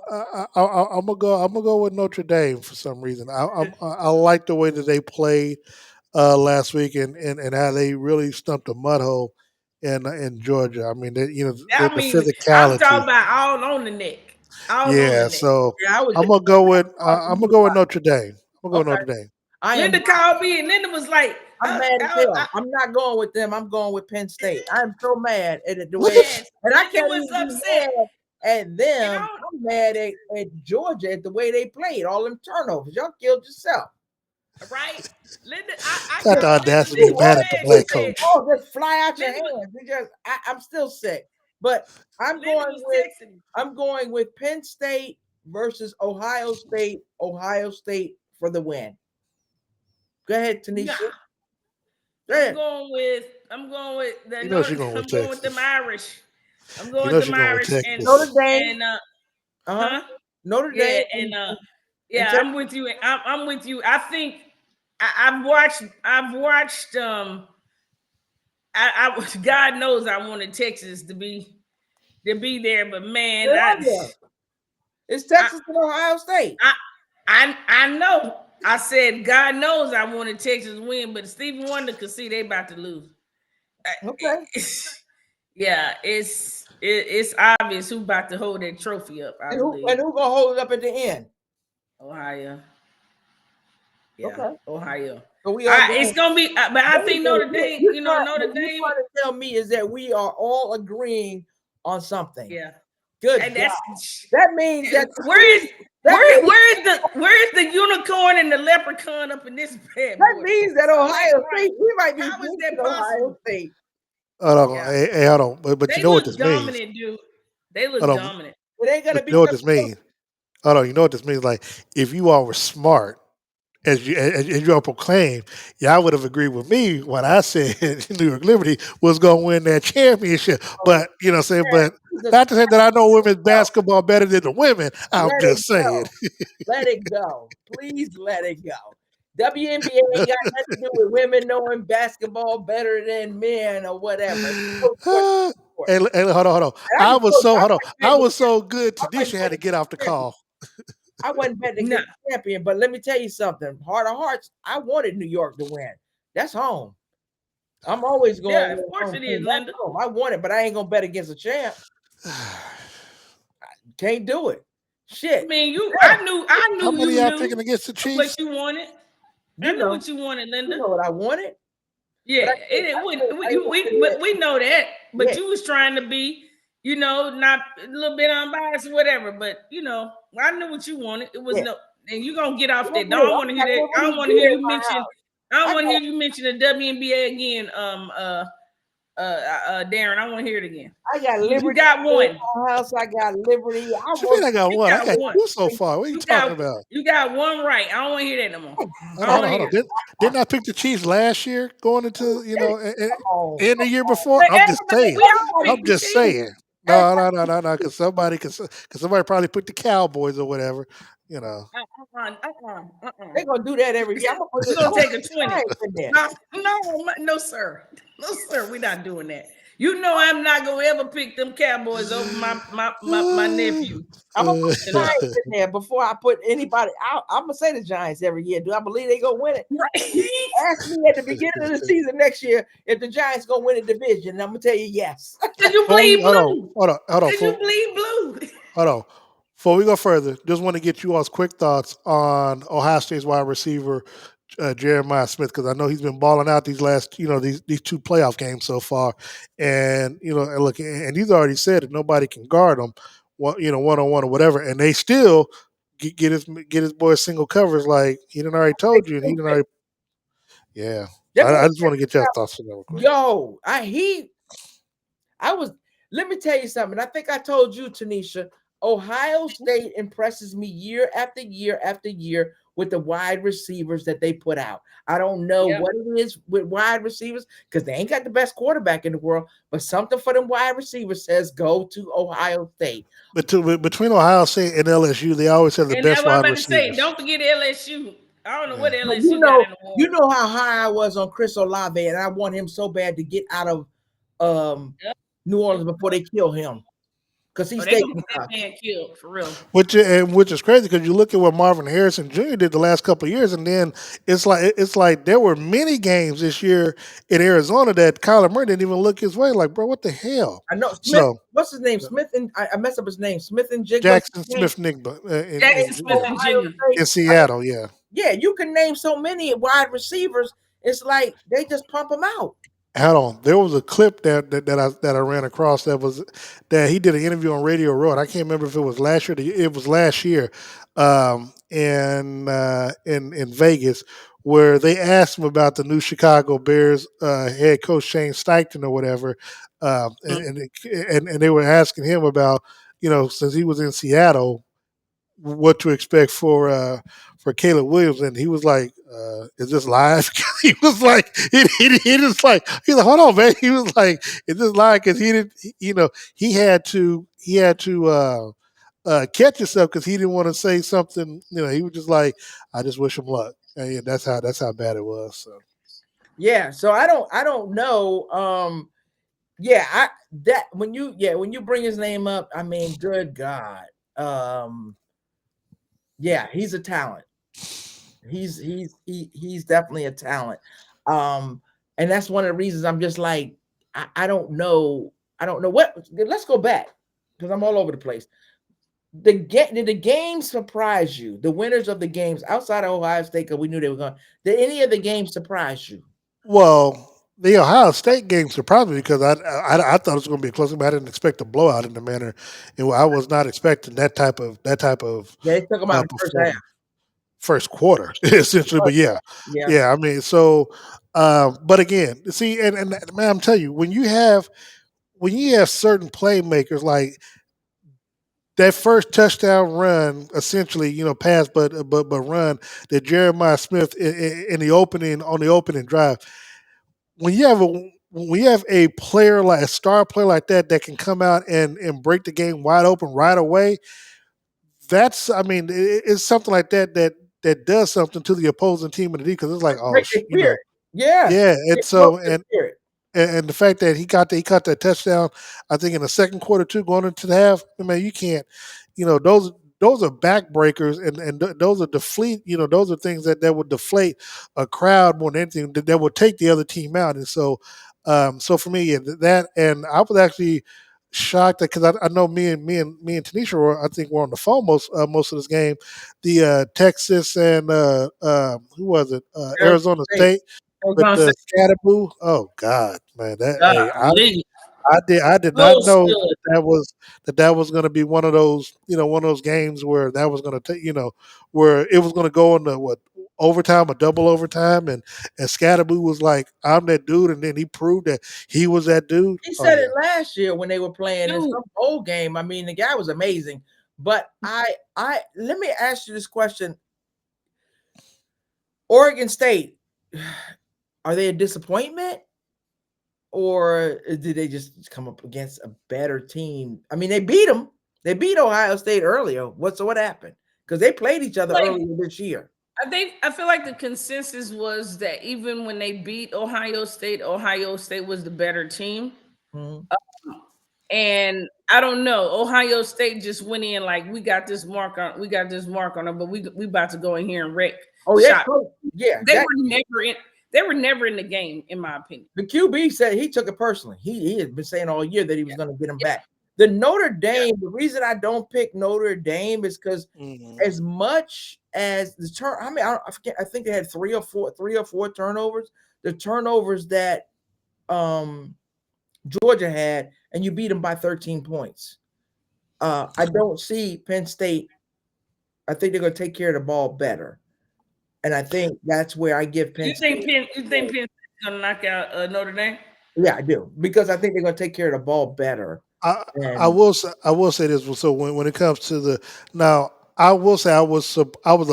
go with Notre Dame for some reason. I like the way that they played last week and how they really stumped a mud hole in Georgia. I mean, I the mean, I'm talking physicality. about all on the neck. All on the Yeah, neck. so Yeah, I was. I'm gonna go with Notre Dame. I'm gonna go with Okay. Notre Dame. I am. Linda called me, and Linda was like, I'm mad as hell. I'm not going with them. I'm going with Penn State. I'm so mad at the way, Yes, and I Linda can't was even be upset. mad at them. You know? I'm mad at Georgia at the way they played. All them turnovers. Y'all killed yourself. Right? Linda, I Got the audacity to be mad at the black coach. Oh, just fly out your Linda was- hands. I'm still sick. But I'm Linda was texting me. I'm going with Penn State versus Ohio State. Ohio State for the win. Go ahead, Tanisha. Nah. Go ahead. I'm going with You know she gonna win I'm going with Texas. them Irish. I'm You going know she's going with Damaris Notre Texas. Dame. and Uh-huh. huh? Notre Yeah, Dame and and yeah, Texas. I'm with you. I'm with you. I think I've watched God knows I wanted Texas to be there, but man, It's Texas and Ohio State. I know. I said God knows I wanted Texas to win, but Stephen Wonder could see they about to lose. Okay. Yeah, it's obvious who about to hold that trophy up. I And believe who gonna hold it up at the end? Ohio. Yeah, Okay. Ohio. So we all It's gonna be, but I think Notre Dame. You're You know, Notre what you're Dame. trying to tell me is that we are all agreeing on something. Yeah, Good and God. that's That means that where's that the unicorn and the leprechaun up in this bed? means that Ohio State, we might be How is beating that Ohio possible? State. Hold on, Yeah, hey, hold on. But you they know what look this means. dominant, dude. They look Hold on, dominant. It ain't gonna but be you know what this means. Hold on, you know what this means. Like if you all were smart, as you all proclaim, y'all would have agreed with me when I said New York Liberty was going to win that championship. But you know, what I'm saying, but not to say that I know women's basketball better than the women. I'm let it just saying. go. Let it go. Please let it go. WNBA ain't got nothing to do with women knowing basketball better than men or whatever. And hold on. I was so good. Tanisha had to get off the call. I wasn't betting against the champion, but let me tell you something. Heart of hearts, I wanted New York to win. That's home. I'm always going. Yeah, of course it is, Linda. I want it, but I ain't gonna bet against a champ. Can't do it. Shit. I mean, I knew How many you y'all knew picking against the Chiefs? what you wanted. I knew what you wanted, Linda. You know what I wanted. Yeah, we know that. But you was trying to be, not a little bit unbiased or whatever. But I knew what you wanted. It was no, and you gonna get off that. I don't want to hear that. I don't want to hear you mention. I don't want to hear you mention the WNBA again. Darren, I want to hear it again. I got Liberty. You got one. House. I got Liberty. What you mean I got one? I got two so far. What are you talking about? You got one right. I don't want to hear that no more. Hold on. Didn't I pick the Chiefs last year going into, in the year before? I'm just saying. No. Because somebody probably put the Cowboys or whatever, They're gonna do that every year. You're gonna take a 20. No, sir. No, sir. We're not doing that. You know I'm not gonna ever pick them Cowboys over my nephew. I'm gonna put the Giants in there before I put anybody out. I'm gonna say the Giants every year. Do I believe they gonna win it? Right. Ask me at the beginning of the season next year if the Giants gonna win a division. And I'm gonna tell you yes. Did you bleed blue? Hold on. Did you bleed blue? Hold on. Before we go further, just want to get you all's quick thoughts on Ohio State's wide receiver Jeremiah Smith, because I know he's been balling out these last, these two playoff games so far, and look, and he's already said that nobody can guard him, one on one or whatever, and they still get his boy single covers like he done already told you, and he done already, yeah. So I just want to get your thoughts on that real quick. Yo, let me tell you something. I think I told you, Tanisha, Ohio State impresses me year after year after year with the wide receivers that they put out. I don't know what it is with wide receivers because they ain't got the best quarterback in the world, but something for them wide receivers says go to Ohio State. But between Ohio State and LSU, they always have the best wide receivers. Don't forget LSU. I don't know what LSU got in the world. You know how high I was on Chris Olave, and I want him so bad to get out of New Orleans before they kill him. Because he's taking that man killed for real. Which is crazy because you look at what Marvin Harrison Jr. did the last couple of years, and then it's like there were many games this year in Arizona that Kyler Murray didn't even look his way. Like, bro, what the hell? I know. Smith, what's his name? Smith and I messed up his name. Smith and Jigba. Jackson Smith-Njigba in Seattle. Yeah. Yeah, you can name so many wide receivers. It's like they just pump them out. Hold on. There was a clip that I ran across that he did an interview on Radio Row. I can't remember if it was last year. It was last year, in Vegas, where they asked him about the new Chicago Bears head coach Shane Steichen or whatever, and they were asking him about since he was in Seattle, what to expect for Caleb Williams, and he was like, "Is this live?" He was like, he just like he's like, "Hold on, man." He was like, "Is this live?" Because he didn't, he had to catch himself because he didn't want to say something. He was just like, "I just wish him luck." And yeah, that's how bad it was. So. Yeah, so I don't know. Yeah, when you bring his name up, I mean, good God. Yeah, he's a talent. He's definitely a talent. And that's one of the reasons I'm just like, I don't know. I don't know what. Let's go back because I'm all over the place. Did the game surprise you? The winners of the games outside of Ohio State, because we knew they were going. Did any of the games surprise you? Well, the Ohio State game surprised me because I thought it was going to be a close game. I didn't expect a blowout in the manner, and I was not expecting that type of Yeah, they took them out in the first half. performance. First quarter, essentially, but yeah. I mean, so, but again, see, and man, I'm telling you, when you have certain playmakers like that first touchdown run, essentially, pass, but run that Jeremiah Smith in the opening drive. When you have a player like a star player like that can come out and break the game wide open right away, it's something like that does something to the opposing team in the D because it's like, break the spirit. Yeah, and so and the fact that he caught that touchdown, I think in the second quarter too, going into the half, man, you can't, those are backbreakers and those are those are things that would deflate a crowd more than anything that would take the other team out. And so, so for me, that, and I was actually shocked because I know me and Tanisha were, I think, were on the phone most of this game. The Texas and who was it? Arizona State. With the Scatterboo, oh God, man, I did not know that was going to be one of those games where that was going to take where it was going to go into overtime or double overtime, and Scatterboo was like, "I'm that dude," and then he proved that he was that dude. He said it last year when they were playing in some bowl game. I mean, the guy was amazing. But I let me ask you this question: Oregon State, are they a disappointment, or did they just come up against a better team? I mean, they beat them. They beat Ohio State earlier. What happened? Because they played each other earlier this year. I feel like the consensus was that even when they beat Ohio State was the better team. Mm-hmm. And I don't know. Ohio State just went in like we got this mark on them, but we about to go in here and wreck. Oh yeah, yeah. They were never in the game, in my opinion. The QB said he took it personally. He had been saying all year that he was going to get him back. The Notre Dame, the reason I don't pick Notre Dame is because as much as the turn, I mean, I think they had three or four turnovers. The turnovers that Georgia had, and you beat them by 13 points. I don't see Penn State. I think they're going to take care of the ball better. And I think that's where I give Penn State. You think Penn State's going to knock out Notre Dame? Yeah, I do. Because I think they're going to take care of the ball better. I will say this. So when it comes to I will say I was a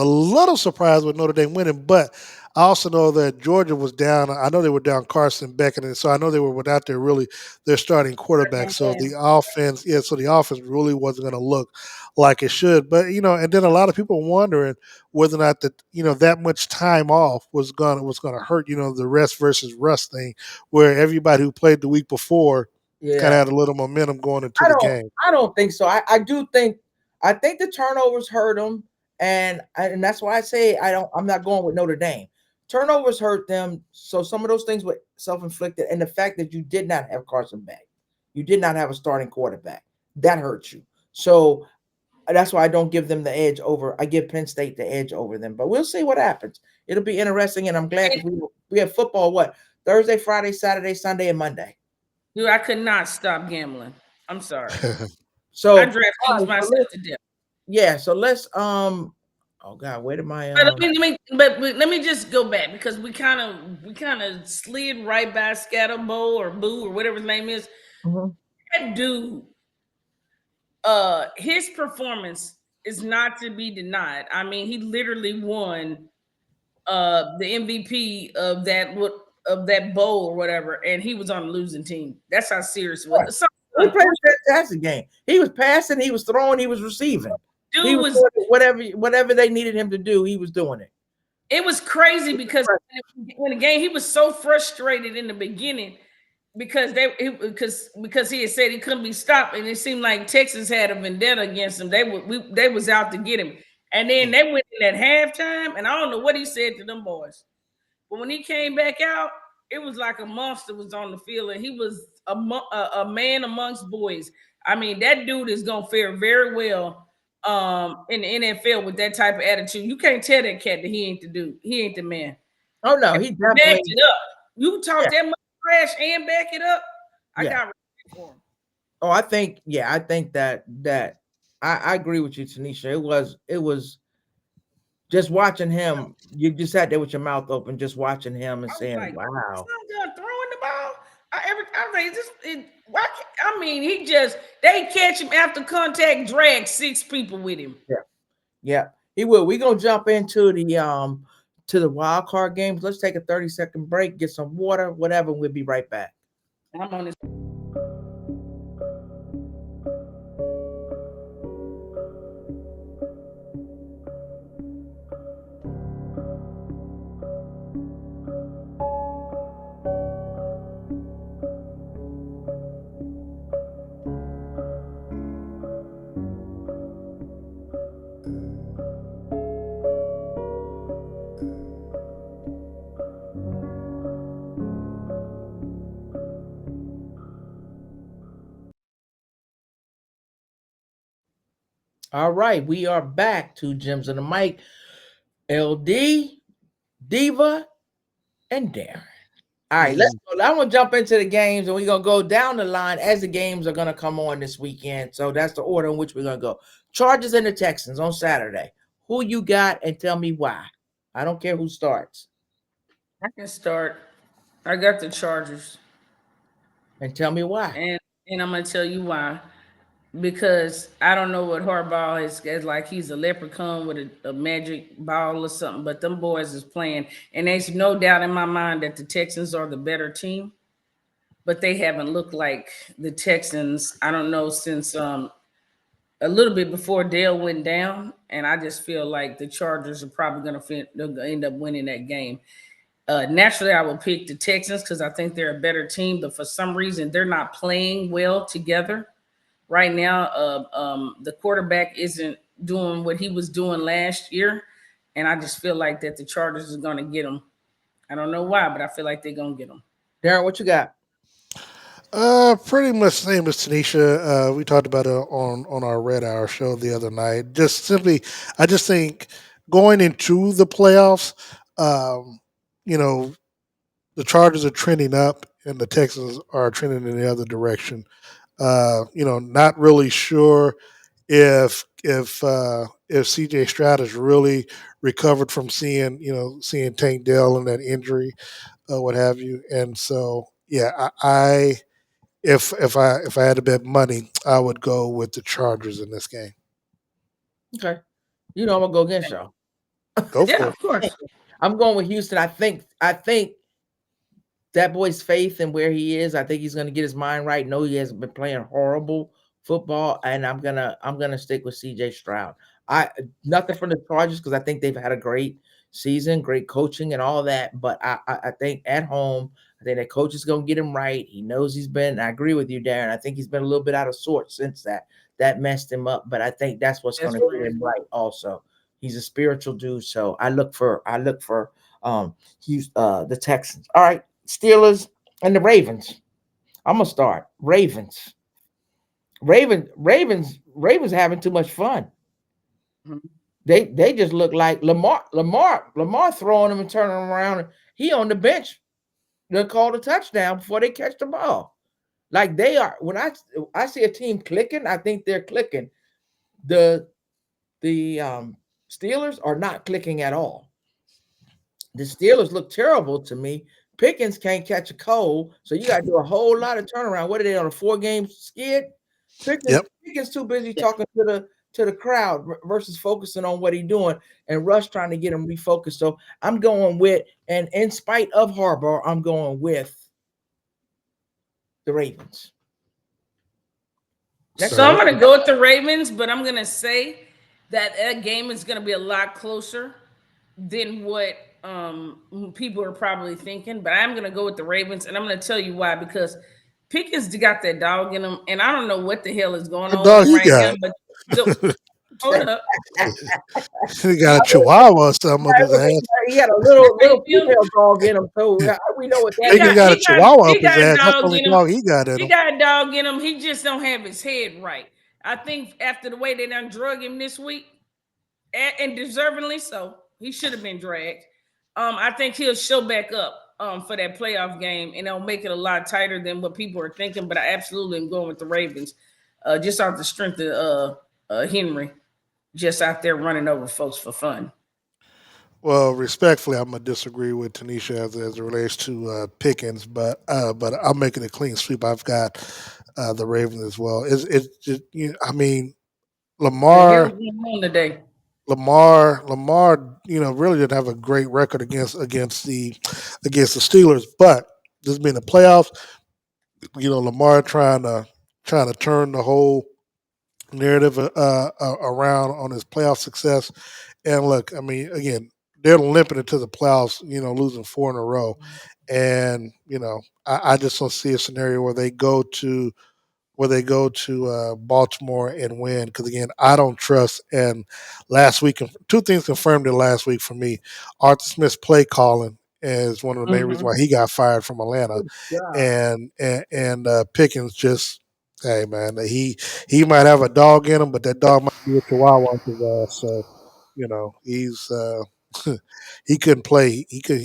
little surprised with Notre Dame winning, but I also know that Georgia was down. I know they were down Carson Beck, and so I know they were without their starting quarterback. So the offense really wasn't going to look like it should. But and then a lot of people wondering whether or not that much time off was gonna hurt. The rest versus rust thing, where everybody who played the week before kind of had a little momentum going into the game. I don't think so. I think the turnovers hurt them, and that's why I say I'm not going with Notre Dame. Turnovers hurt them, so some of those things were self-inflicted, and the fact that you did not have Carson Beck, you did not have a starting quarterback, that hurts you. So that's why I don't give them the edge over. I give Penn State the edge over them, but we'll see what happens. It'll be interesting, and I'm glad we have football. Thursday, Friday, Saturday, Sunday, and Monday. Dude, I could not stop gambling. I'm sorry. So I DraftKings myself to death. Yeah. So let's oh God, where did my But let me just go back because we kind of slid right by Scatterbo or Boo or whatever his name is. Mm-hmm. That dude, his performance is not to be denied. I mean, he literally won the MVP of that bowl or whatever, and he was on a losing team. That's how serious it was. So, He played a fantastic game. He was passing, he was throwing, he was receiving. He was doing whatever they needed him to do. He was doing it. It was crazy because when the game, he was so frustrated in the beginning because because he had said he couldn't be stopped, and it seemed like Texas had a vendetta against him. They was out to get him, and then they went in at halftime, and I don't know what he said to them boys, but when he came back out, it was like a monster was on the field, and he was a man amongst boys. I mean, that dude is gonna fare very well in the NFL with that type of attitude. You can't tell that cat that he ain't the dude. He ain't the man. Oh no, he definitely backed it up. You talk that much trash and back it up. I got respect for him. Oh, I think that I agree with you, Tanisha. It was just watching him. You just sat there with your mouth open, just watching him and saying, like, "Wow." He's not done throwing the ball. They catch him after contact, drag 6 people with him. Yeah, he will. We're gonna jump into the wild card games. Let's take a 30-second break, get some water, whatever. We'll be right back. I'm on this. All right, we are back to Gems of the Mic. LD, Diva, and Darren. All right, let's go. I'm gonna jump into the games, and we're gonna go down the line as the games are gonna come on this weekend. So that's the order in which we're gonna go. Chargers and the Texans on Saturday. Who you got, and tell me why. I don't care who starts. I can start. I got the Chargers. And tell me why. And I'm gonna tell you why. Because I don't know what Harbaugh is like. He's a leprechaun with a magic ball or something. But them boys is playing, and there's no doubt in my mind that the Texans are the better team. But they haven't looked like the Texans. I don't know since a little bit before Dale went down, and I just feel like the Chargers are probably going to end up winning that game. Naturally, I will pick the Texans because I think they're a better team, but for some reason, they're not playing well together. Right now, the quarterback isn't doing what he was doing last year, and I just feel like that the Chargers is going to get him. I don't know why, but I feel like they're going to get him. Darren, what you got? Pretty much same as Tanisha. We talked about it on our Red Hour show the other night. I just think going into the playoffs, the Chargers are trending up and the Texans are trending in the other direction. Not really sure if CJ Stroud has really recovered from seeing Tank Dell and that injury, what have you. And so, yeah, if I had to bet money, I would go with the Chargers in this game. Okay. I'm gonna go against y'all. Go for it. Of course. I'm going with Houston. I think that boy's faith in where he is. I think he's gonna get his mind right. No, he hasn't been playing horrible football, and I'm gonna stick with CJ Stroud. Nothing from the Chargers because I think they've had a great season, great coaching, and all that. But I think at home, I think that coach is gonna get him right. He knows he's been. I agree with you, Darren. I think he's been a little bit out of sorts since that messed him up. But I think that's what's gonna get him right. Also, he's a spiritual dude. So I look for the Texans. All right, Steelers and the Ravens. I'm gonna start Ravens. Ravens having too much fun. Mm-hmm. They just look like Lamar throwing them and turning them around. He on the bench. They'll call the touchdown before they catch the ball. Like they are. When I see a team clicking, I think they're clicking. The Steelers are not clicking at all. The Steelers look terrible to me. Pickens can't catch a cold, so you got to do a whole lot of turnaround. What are they on a 4-game skid? Pickens too busy talking to to the crowd versus focusing on what he's doing, and Russ trying to get him refocused. So I'm going with, and in spite of Harbaugh, I'm going with the Ravens. So I'm going to go with the Ravens, but I'm going to say that game is going to be a lot closer than what people are probably thinking. But I'm going to go with the Ravens, and I'm going to tell you why. Because Pickens got that dog in him, and I don't know what the hell is going on dog with him he right got? now. But hold up. He got a chihuahua or something up his ass. He had a little female dog in him, so we know what that He got a chihuahua up he his got a ass. That's the dog only in him. dog he got in He him. got a dog in him. He just don't have his head right. I think after the way they done drug him this week, and deservingly so, he should have been dragged. I think he'll show back up for that playoff game, and it'll make it a lot tighter than what people are thinking. But I absolutely am going with the Ravens, just off the strength of Henry, just out there running over folks for fun. Well, respectfully, I'm gonna disagree with Tanisha as it relates to Pickens, but I'm making a clean sweep. I've got the Ravens as well. It's just, I mean, The hell's Lamar, going on today? really didn't have a great record against the Steelers, but this being the playoffs, Lamar trying to turn the whole narrative around on his playoff success. And look, I mean, again, they're limping into the playoffs, losing 4 in a row. And, I just don't see a scenario where they go to Baltimore and win. Because again, I don't trust. And last week, 2 things confirmed it last week for me. Arthur Smith's play calling is one of the main reasons why he got fired from Atlanta, and Pickens just, hey man, he might have a dog in him, but that dog might be a chihuahua up his ass. So he's he couldn't play. He could.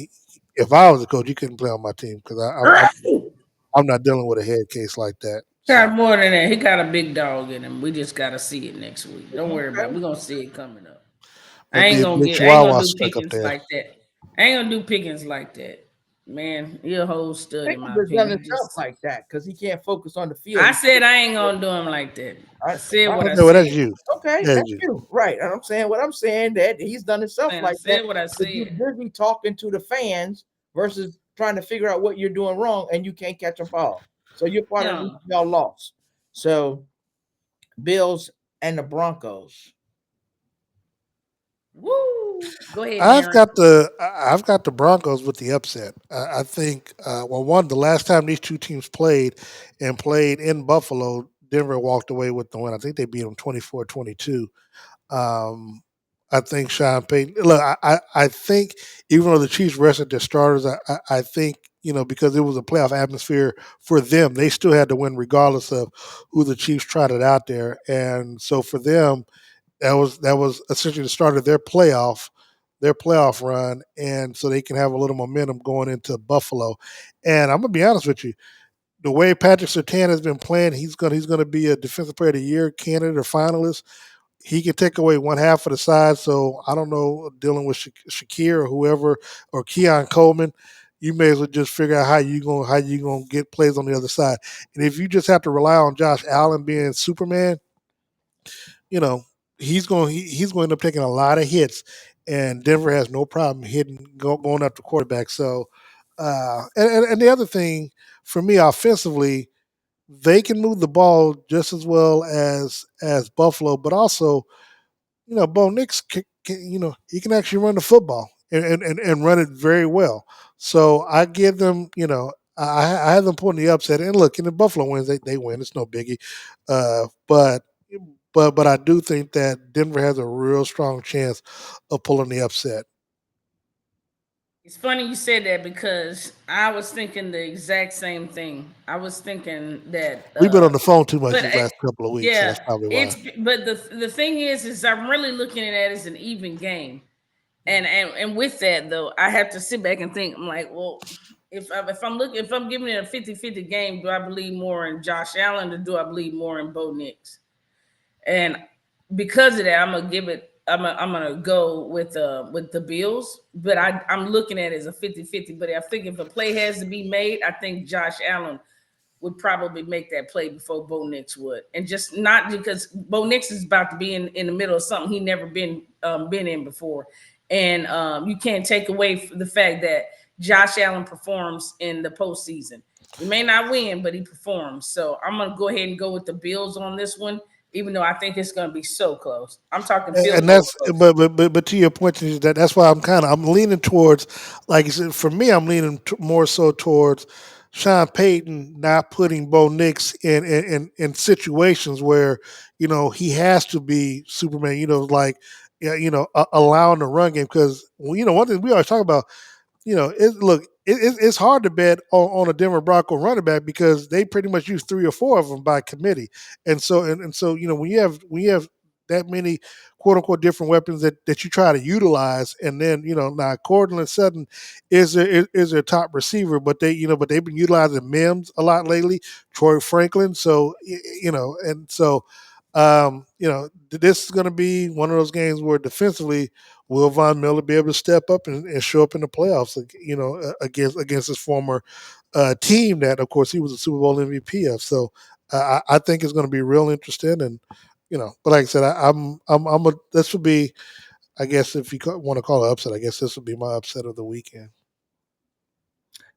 If I was a coach, he couldn't play on my team because I'm not dealing with a head case like that. Got more than that. He got a big dog in him. We just got to see it next week. Don't worry about it. We're going to see it coming up. I ain't gonna do Pickens like that. I ain't gonna do Pickens like that. Man, he a whole stud in my opinion. Just like that because he can't focus on the field. I said I ain't gonna do him like that. I said what I said. said. That's you. Okay, that's you. Right. And I'm saying what I'm saying, that he's done himself like that. What I said. You're busy talking to the fans versus trying to figure out what you're doing wrong, and you can't catch a ball. So you're part of y'all lost. So Bills and the Broncos. Woo! Go ahead. I've got the Broncos with the upset. I think the last time these two teams played in Buffalo, Denver walked away with the win. I think they beat them 24-22. I think Sean Payton. Look, I think even though the Chiefs rested their starters, I think because it was a playoff atmosphere for them, they still had to win regardless of who the Chiefs trotted out there, and so for them, that was essentially the start of their playoff run, and so they can have a little momentum going into Buffalo. And I'm gonna be honest with you, the way Patrick Surtain has been playing, he's gonna be a Defensive Player of the Year candidate or finalist. He can take away one half of the side, so I don't know, dealing with Shakir or whoever or Keon Coleman, you may as well just figure out how you gonna get plays on the other side. And if you just have to rely on Josh Allen being Superman, he's going to end up taking a lot of hits, and Denver has no problem going up the quarterback. So, and the other thing for me offensively, they can move the ball just as well as Buffalo, but also, Bo Nix can he can actually run the football and run it very well. So I give them, I have them putting the upset. And look, in the Buffalo wins, they win. It's no biggie. But I do think that Denver has a real strong chance of pulling the upset. It's funny you said that because I was thinking the exact same thing. I was thinking that we've been on the phone too much these last couple of weeks. Yeah, so that's probably why. But the thing is I'm really looking at it as an even game, and with that though, I have to sit back and think. I'm like, well, if I'm giving it a 50-50 game, do I believe more in Josh Allen or do I believe more in Bo Nix? And because of that, I'm gonna go with the Bills, but I'm looking at it as a 50-50. But I think if a play has to be made, I think Josh Allen would probably make that play before Bo Nix would, and just not because Bo Nix is about to be in the middle of something he never been in before, and you can't take away the fact that Josh Allen performs in the postseason. He may not win, but he performs. So I'm gonna go ahead and go with the Bills on this one, even though I think it's gonna be so close. I'm talking field And goal that's close. but to your point is that's why I'm leaning towards, like you said, for me I'm leaning more so towards Sean Payton not putting Bo Nix in situations where he has to be Superman, like allowing the run game, because one thing we always talk about, it's hard to bet on a Denver Bronco running back because they pretty much use 3 or 4 of them by committee, and so when you have that many quote unquote different weapons that you try to utilize, and then now Cortland Sutton is their top receiver, but they've been utilizing Mims a lot lately, Troy Franklin, so and so this is going to be one of those games where defensively, will Von Miller be able to step up and show up in the playoffs? Against his former team that, of course, he was a Super Bowl MVP of. So I think it's going to be real interesting. And but like I said, this would be, I guess, if you want to call it upset, I guess this would be my upset of the weekend.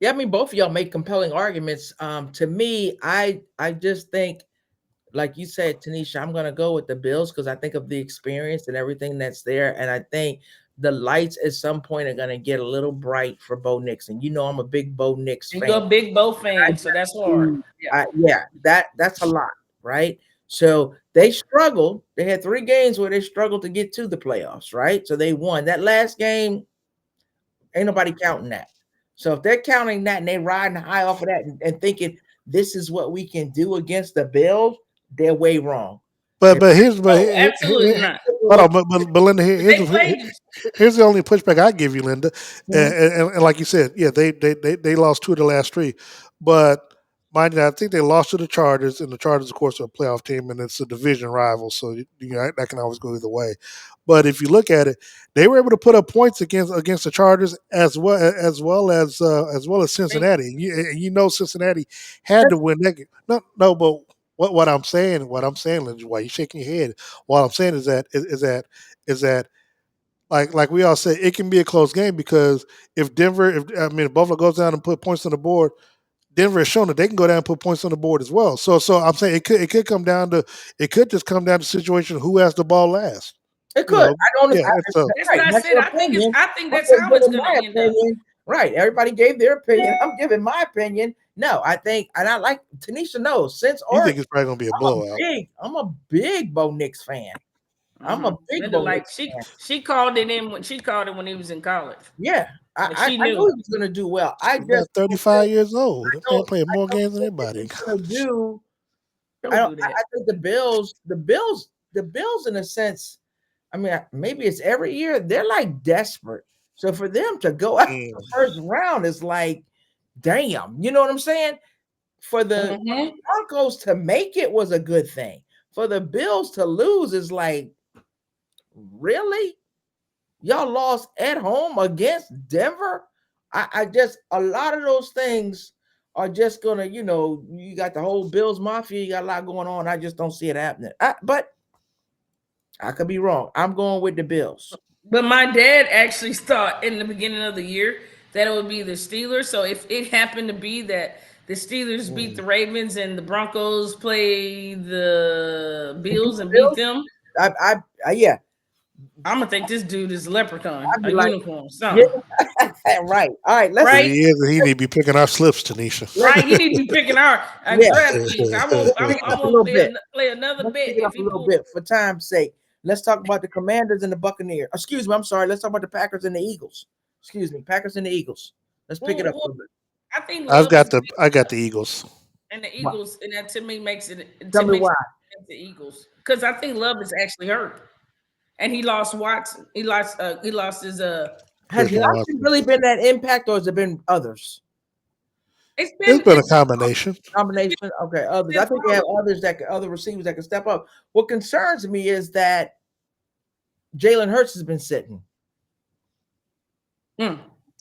Yeah, I mean, both of y'all make compelling arguments. To me, I just think, like you said, Tanisha, I'm going to go with the Bills because I think of the experience and everything that's there. And I think the lights at some point are going to get a little bright for Bo Nix. And I'm a big Bo Nix fan. You're a big Bo fan, so that's hard. That's a lot, right? So they struggled. They had 3 games where they struggled to get to the playoffs, right? So they won. That last game, ain't nobody counting that. So if they're counting that and they're riding high off of that and thinking this is what we can do against the Bills, they're way wrong. But here's absolutely not. Hold on, but Linda, here's the only pushback I give you, Linda. Mm-hmm. And like you said, yeah, they lost 2 of the last 3, but mind you, I think they lost to the Chargers, and the Chargers, of course, are a playoff team, and it's a division rival, so that can always go either way. But if you look at it, they were able to put up points against the Chargers as well as Cincinnati. And Cincinnati had to win that game. No, but what I'm saying, Linda, why you shaking your head? What I'm saying is that like we all say, it can be a close game because if Buffalo goes down and put points on the board, Denver has shown that they can go down and put points on the board as well. So I'm saying it could just come down to the situation who has the ball last. It could. I don't know. That's what I said. I think that's how it's going to end up. Right. Everybody gave their opinion. I'm giving my opinion. No, I think, and I like Tanisha knows since you think it's probably going to be a blowout. I'm a big Bo Nix fan. I'm a big Bo Nix fan. She called it when he was in college. Yeah. I knew he was going to do well. I just 35 years old. They're playing more games than anybody. I think the Bills in a sense, I mean, maybe it's every year they're like desperate. So for them to go out the first round is like, damn, you know what I'm saying? For the Broncos to make it was a good thing. For the Bills to lose is like, really? Y'all lost at home against Denver? I just, a lot of those things are just gonna, you got the whole Bills Mafia, you got a lot going on. I just don't see it happening. But I could be wrong. I'm going with the Bills. But my dad actually thought in the beginning of the year that it would be the Steelers. So if it happened to be that the Steelers beat the Ravens and the Broncos play the Bills and beat them, yeah. I'm gonna think this dude is a leprechaun, a unicorn, something. Yeah. Right. All right. He need to be picking our slips, Tanisha. Right. He need to be picking our draft picks. I won't play another bet. A little bit for time's sake. Let's talk about the Commanders and the Buccaneers. Excuse me. I'm sorry. Let's talk about the Packers and the Eagles. Excuse me. Packers and the Eagles. Let's pick it up a little bit. I think I got the Eagles. And the Eagles, and that to me makes it. Tell me why. The Eagles, because I think Love is actually hurt, and he lost Watson. He lost his. Has Watson really been that impact, or has it been others? It's been a combination. Okay, others. I think they have other receivers that can step up. What concerns me is that Jalen Hurts has been sitting.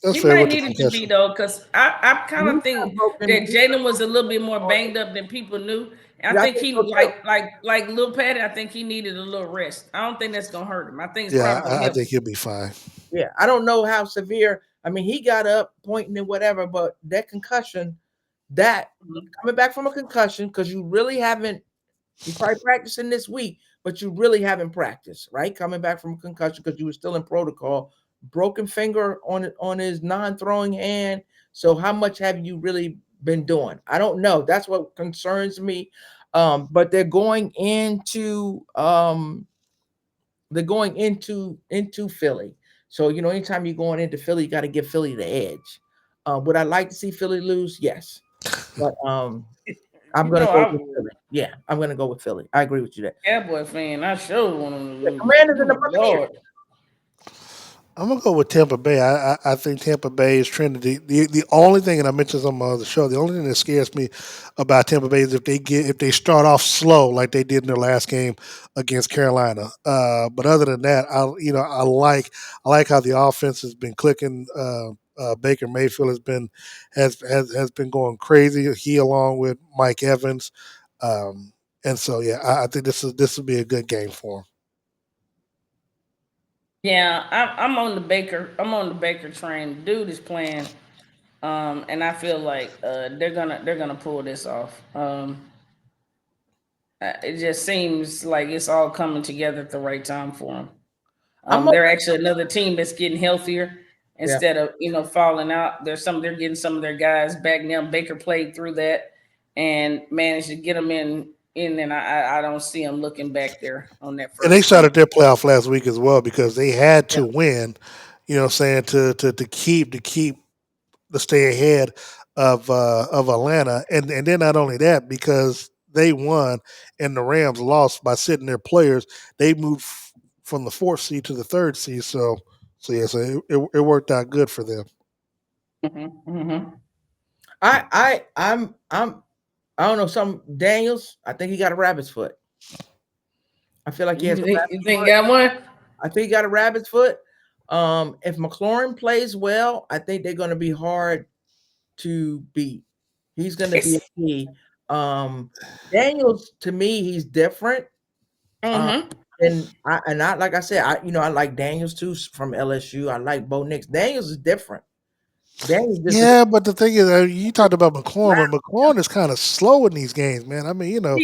That's He fair might with the need it to be concussion. though, because I kind He's of not think broken. that Jalen was a little bit more banged up than people knew. And I Yeah, I think think he so too. like Lil Patty. I think he needed a little rest. I don't think that's gonna hurt him. I think it's Yeah, probably gonna I help think him. he'll be fine. Yeah, I don't know how severe. I mean, he got up pointing and whatever, but that concussion, that Mhm. coming back from a concussion, because you really haven't, you probably practicing this week, but you really haven't practiced, right? Coming back from a concussion because you were still in protocol, broken finger on his non-throwing hand. So how much have you really been doing? I don't know. That's what concerns me. But they're going into Philly. So anytime you're going into Philly, you got to give Philly the edge. Would I like to see Philly lose? Yes, but I'm You gonna know, go I with would. Philly. Yeah, I'm gonna go with Philly. I agree with you there. Cowboy fan. I sure want him to The lose. Commanders and the Good Buccaneers. Lord. I'm gonna go with Tampa Bay. I think Tampa Bay is trending. The only thing, and I mentioned on my other show, the only thing that scares me about Tampa Bay is if they start off slow like they did in their last game against Carolina. But other than that, I like how the offense has been clicking. Baker Mayfield has been going crazy. He along with Mike Evans, and so yeah, I think this will be a good game for him. Yeah, I'm on the Baker. I'm on the Baker train. Dude is playing, and I feel like they're gonna pull this off. It just seems like it's all coming together at the right time for them. I'm They're actually another team that's getting healthier yeah. instead of falling out. They're getting some of their guys back now. Baker played through that and managed to get them in, and I don't see them looking back there on that And they first team. started their playoff last week as well because they had Yeah. to win, what I'm saying, to keep the stay ahead of Atlanta. And then not only that, because they won and the Rams lost by sitting their players, they moved from the fourth seed to the third seed. So yeah, so it worked out good for them. Mm-hmm. I don't know, some Daniels. I think he got a rabbit's foot. I feel like he has a You rabbit's think foot. got one? I think he got a rabbit's foot. If McLaurin plays well, I think they're going to be hard to beat. He's going to be a key. Daniels, to me, he's different. Um, Mm-hmm. and I like I said, I like Daniels too from LSU. I like Bo Nix. Daniels is different. Daniels just a Yeah, but the thing is, you talked about McLaurin, but McLaurin is kind of slow in these games, man. I mean, eh,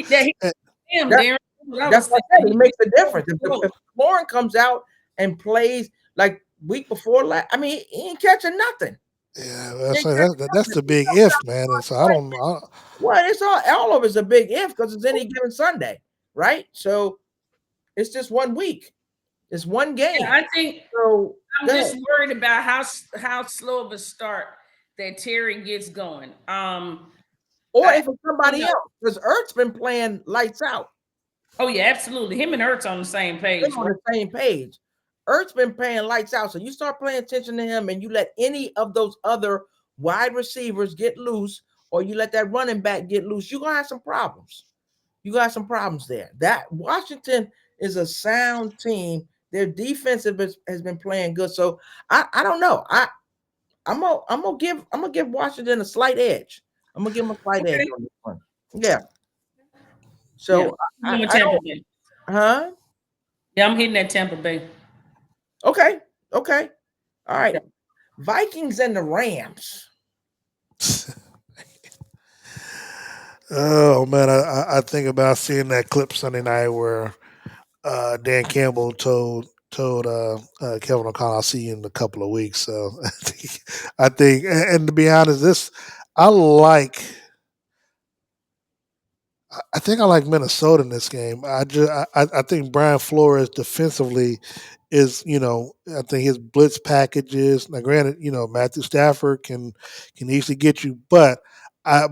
Damn, that, Darren. What I that's was what I said. He thinking. makes a difference. If Lauren comes out and plays like week before last, I mean, he ain't catching nothing. yeah, He that's ain't catching that's nothing. the He big comes if, out man. And so I playing. don't. Well, it's all of it's a big if because it's any given Sunday, right? So it's just 1 week. It's one Yeah, game. I think So I'm go just ahead. worried about how slow of a start that Terry gets going. Or I if it's you somebody know. else, because Ertz been playing lights out. Oh yeah, absolutely. Him and Hurts on the same They're page, on right? the same page. Ertz been playing lights out. So you start paying attention to him and you let any of those other wide receivers get loose, or you let that running back get loose, you're gonna have some problems. You got some problems there. That Washington is a sound team. Their defensive has been playing good. So I don't know. I'm gonna give Washington a slight edge. I'm gonna give them a slight edge Okay. on this one. Yeah. Yeah. So I'm with I Tampa don't, Bay. huh? Yeah, I'm hitting that Tampa Bay. Okay. Okay. All Yeah. right. Vikings and the Rams. Oh man, I think about seeing that clip Sunday night where Dan Campbell told Kevin O'Connell, "I'll see you in a couple of weeks." So I think, and to be honest, I like. I think I like Minnesota in this game. I think Brian Flores defensively is I think his blitz packages. Now, granted, Matthew Stafford can easily get you, but I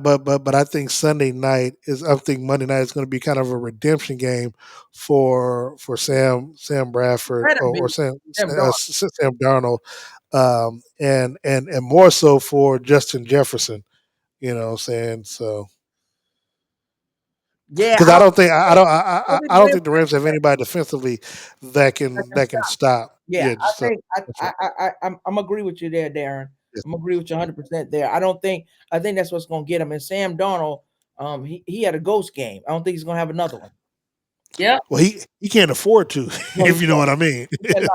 think Sunday night is I think Monday night is going to be kind of a redemption game for Sam Bradford Better or be Sam Sam Darnold, and more so for Justin Jefferson. You know what I'm saying? So Yeah, because I don't think I I don't think I the don't Rams think the Rams have anybody defensively that can can stop. stop. Yeah, I So think that's right. I'm agree with you there, Darren. Yes. I'm agree with you 100% there. I think that's what's going to get him. And Sam Darnold, he had a ghost game. I don't think he's going to have another one. Yep. Well, he can't afford to, No, he if you know what I mean. cannot.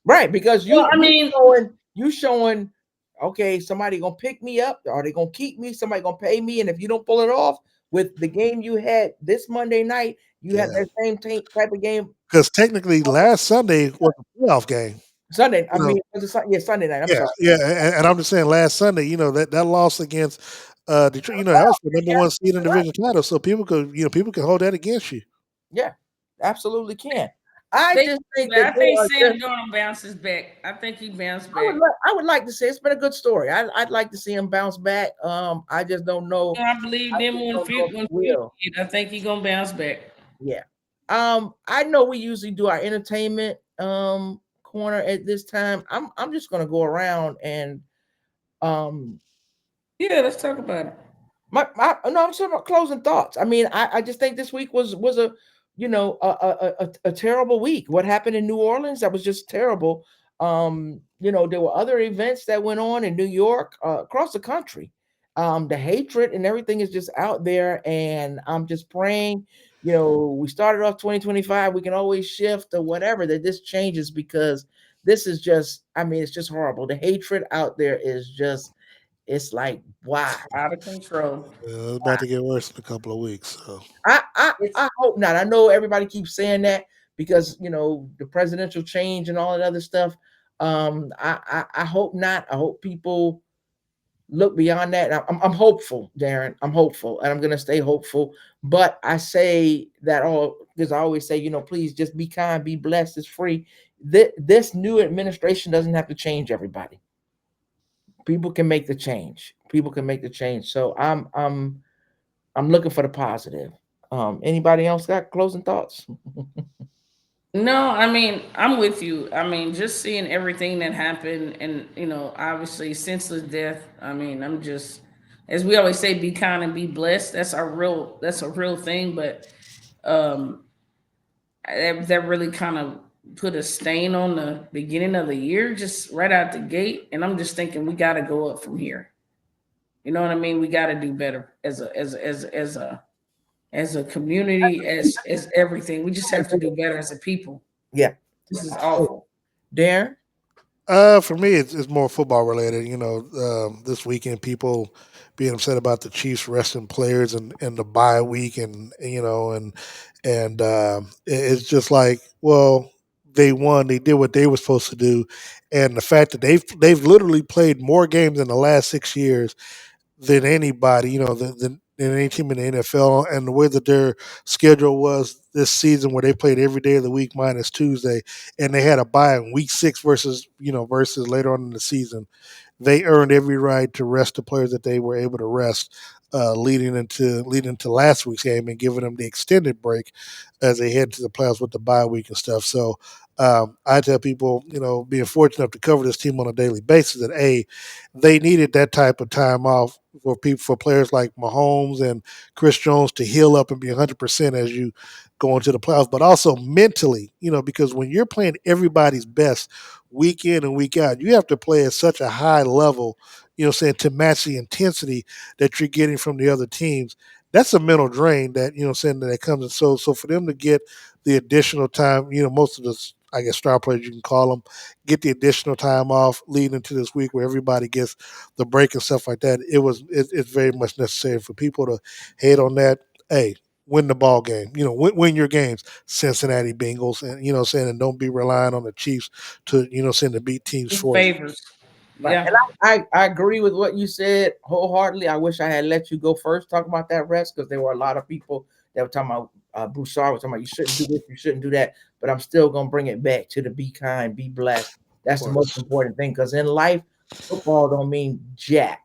Right, because Well, I mean, you showing, okay, somebody gonna pick me up, are they gonna keep me? Somebody gonna pay me, and if you don't pull it off with the game you had this Monday night, you had Yeah, that same type of game because technically last Sunday was a playoff game. Sunday. I You know, mean, it was Sunday night. I'm yeah, sorry. yeah, and I'm just saying last Sunday, that loss against Detroit, that was the number one seed in the division title, so people can hold that against you. Yeah, absolutely can. I they, just think I that they think are Sam just. Darnold bounces back. I think he bounced back. I would like to say it's been a good story. I'd like to see him bounce back. I just don't know. I believe I them just when don't know if he Field will. hit. I think he gonna bounce back. Yeah. I know we usually do our entertainment corner at this time. I'm just gonna go around and um Yeah, let's talk about it. my no, I'm talking about closing thoughts. I mean, I just think this week was a a terrible week. What happened in New Orleans? That was just terrible. There were other events that went on in New York, across the country. The hatred and everything is just out there, and I'm just praying. We started off 2025. We can always shift or whatever, that this changes, because this is just, I mean, it's just horrible. The hatred out there is just, it's like, why? Out of control. It's about to get worse in a couple of weeks. So It's I hope not. I know everybody keeps saying that because the presidential change and all that other stuff. I hope not. I hope people look beyond that. I'm hopeful, Darren. I'm hopeful, and I'm gonna stay hopeful. But I say that all because I always say, please just be kind, be blessed. It's free. This new administration doesn't have to change everybody. People can make the change. People can make the change. So I'm looking for the positive. Anybody else got closing thoughts? no, I mean, I'm with you. I mean, just seeing everything that happened and obviously senseless death. I mean, I'm just, as we always say, be kind and be blessed. That's a real thing, but um that really kind of put a stain on the beginning of the year, just right out the gate. And I'm just thinking we gotta go up from here. You know what I mean? We gotta do better as a community, as everything. We just have to do better as a people. Yeah. This is awful. Darren? for me, it's more football related. This weekend, people being upset about the Chiefs resting players and the bye week, it's just like, well, they won, they did what they were supposed to do, and the fact that they've literally played more games in the last 6 years than anybody, than any team in the NFL, and the way that their schedule was this season, where they played every day of the week minus Tuesday, and they had a bye in week 6 versus later on in the season. They earned every right to rest the players that they were able to rest, leading into last week's game and giving them the extended break as they head to the playoffs with the bye week and stuff. So I tell people, being fortunate enough to cover this team on a daily basis, that they needed that type of time off for players like Mahomes and Chris Jones to heal up and be 100% as you go into the playoffs, but also mentally, because when you're playing everybody's best week in and week out, you have to play at such a high level, saying to match the intensity that you're getting from the other teams. That's a mental drain that, saying that it comes. And so for them to get the additional time, most of the, I guess, star players, you can call them, get the additional time off leading into this week where everybody gets the break and stuff like that. It's very much necessary for people to hate on that. Hey, win the ball game, win your games, Cincinnati Bengals, and saying, and don't be relying on the Chiefs to saying to beat teams It for you. favors. Right. Yeah. And I agree with what you said wholeheartedly. I wish I had let you go first talk about that rest, because there were a lot of people that were talking about, Broussard was talking about, you shouldn't do this, you shouldn't do that. But I'm still going to bring it back to the be kind, be blessed. That's the most important thing, because in life, football don't mean jack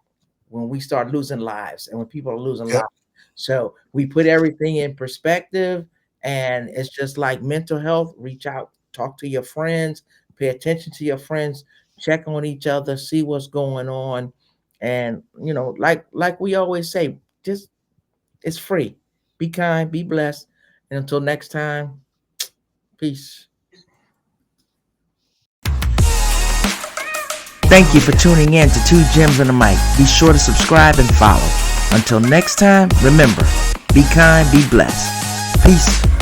when we start losing lives and when people are losing Yep. lives. So we put everything in perspective, and it's just like mental health. Reach out, talk to your friends, pay attention to your friends, check on each other, see what's going on. And like we always say, just, it's free. Be kind, be blessed. And until next time, peace. Thank you for tuning in to Two Gems and a Mic. Be sure to subscribe and follow. Until next time, remember, be kind, be blessed. Peace.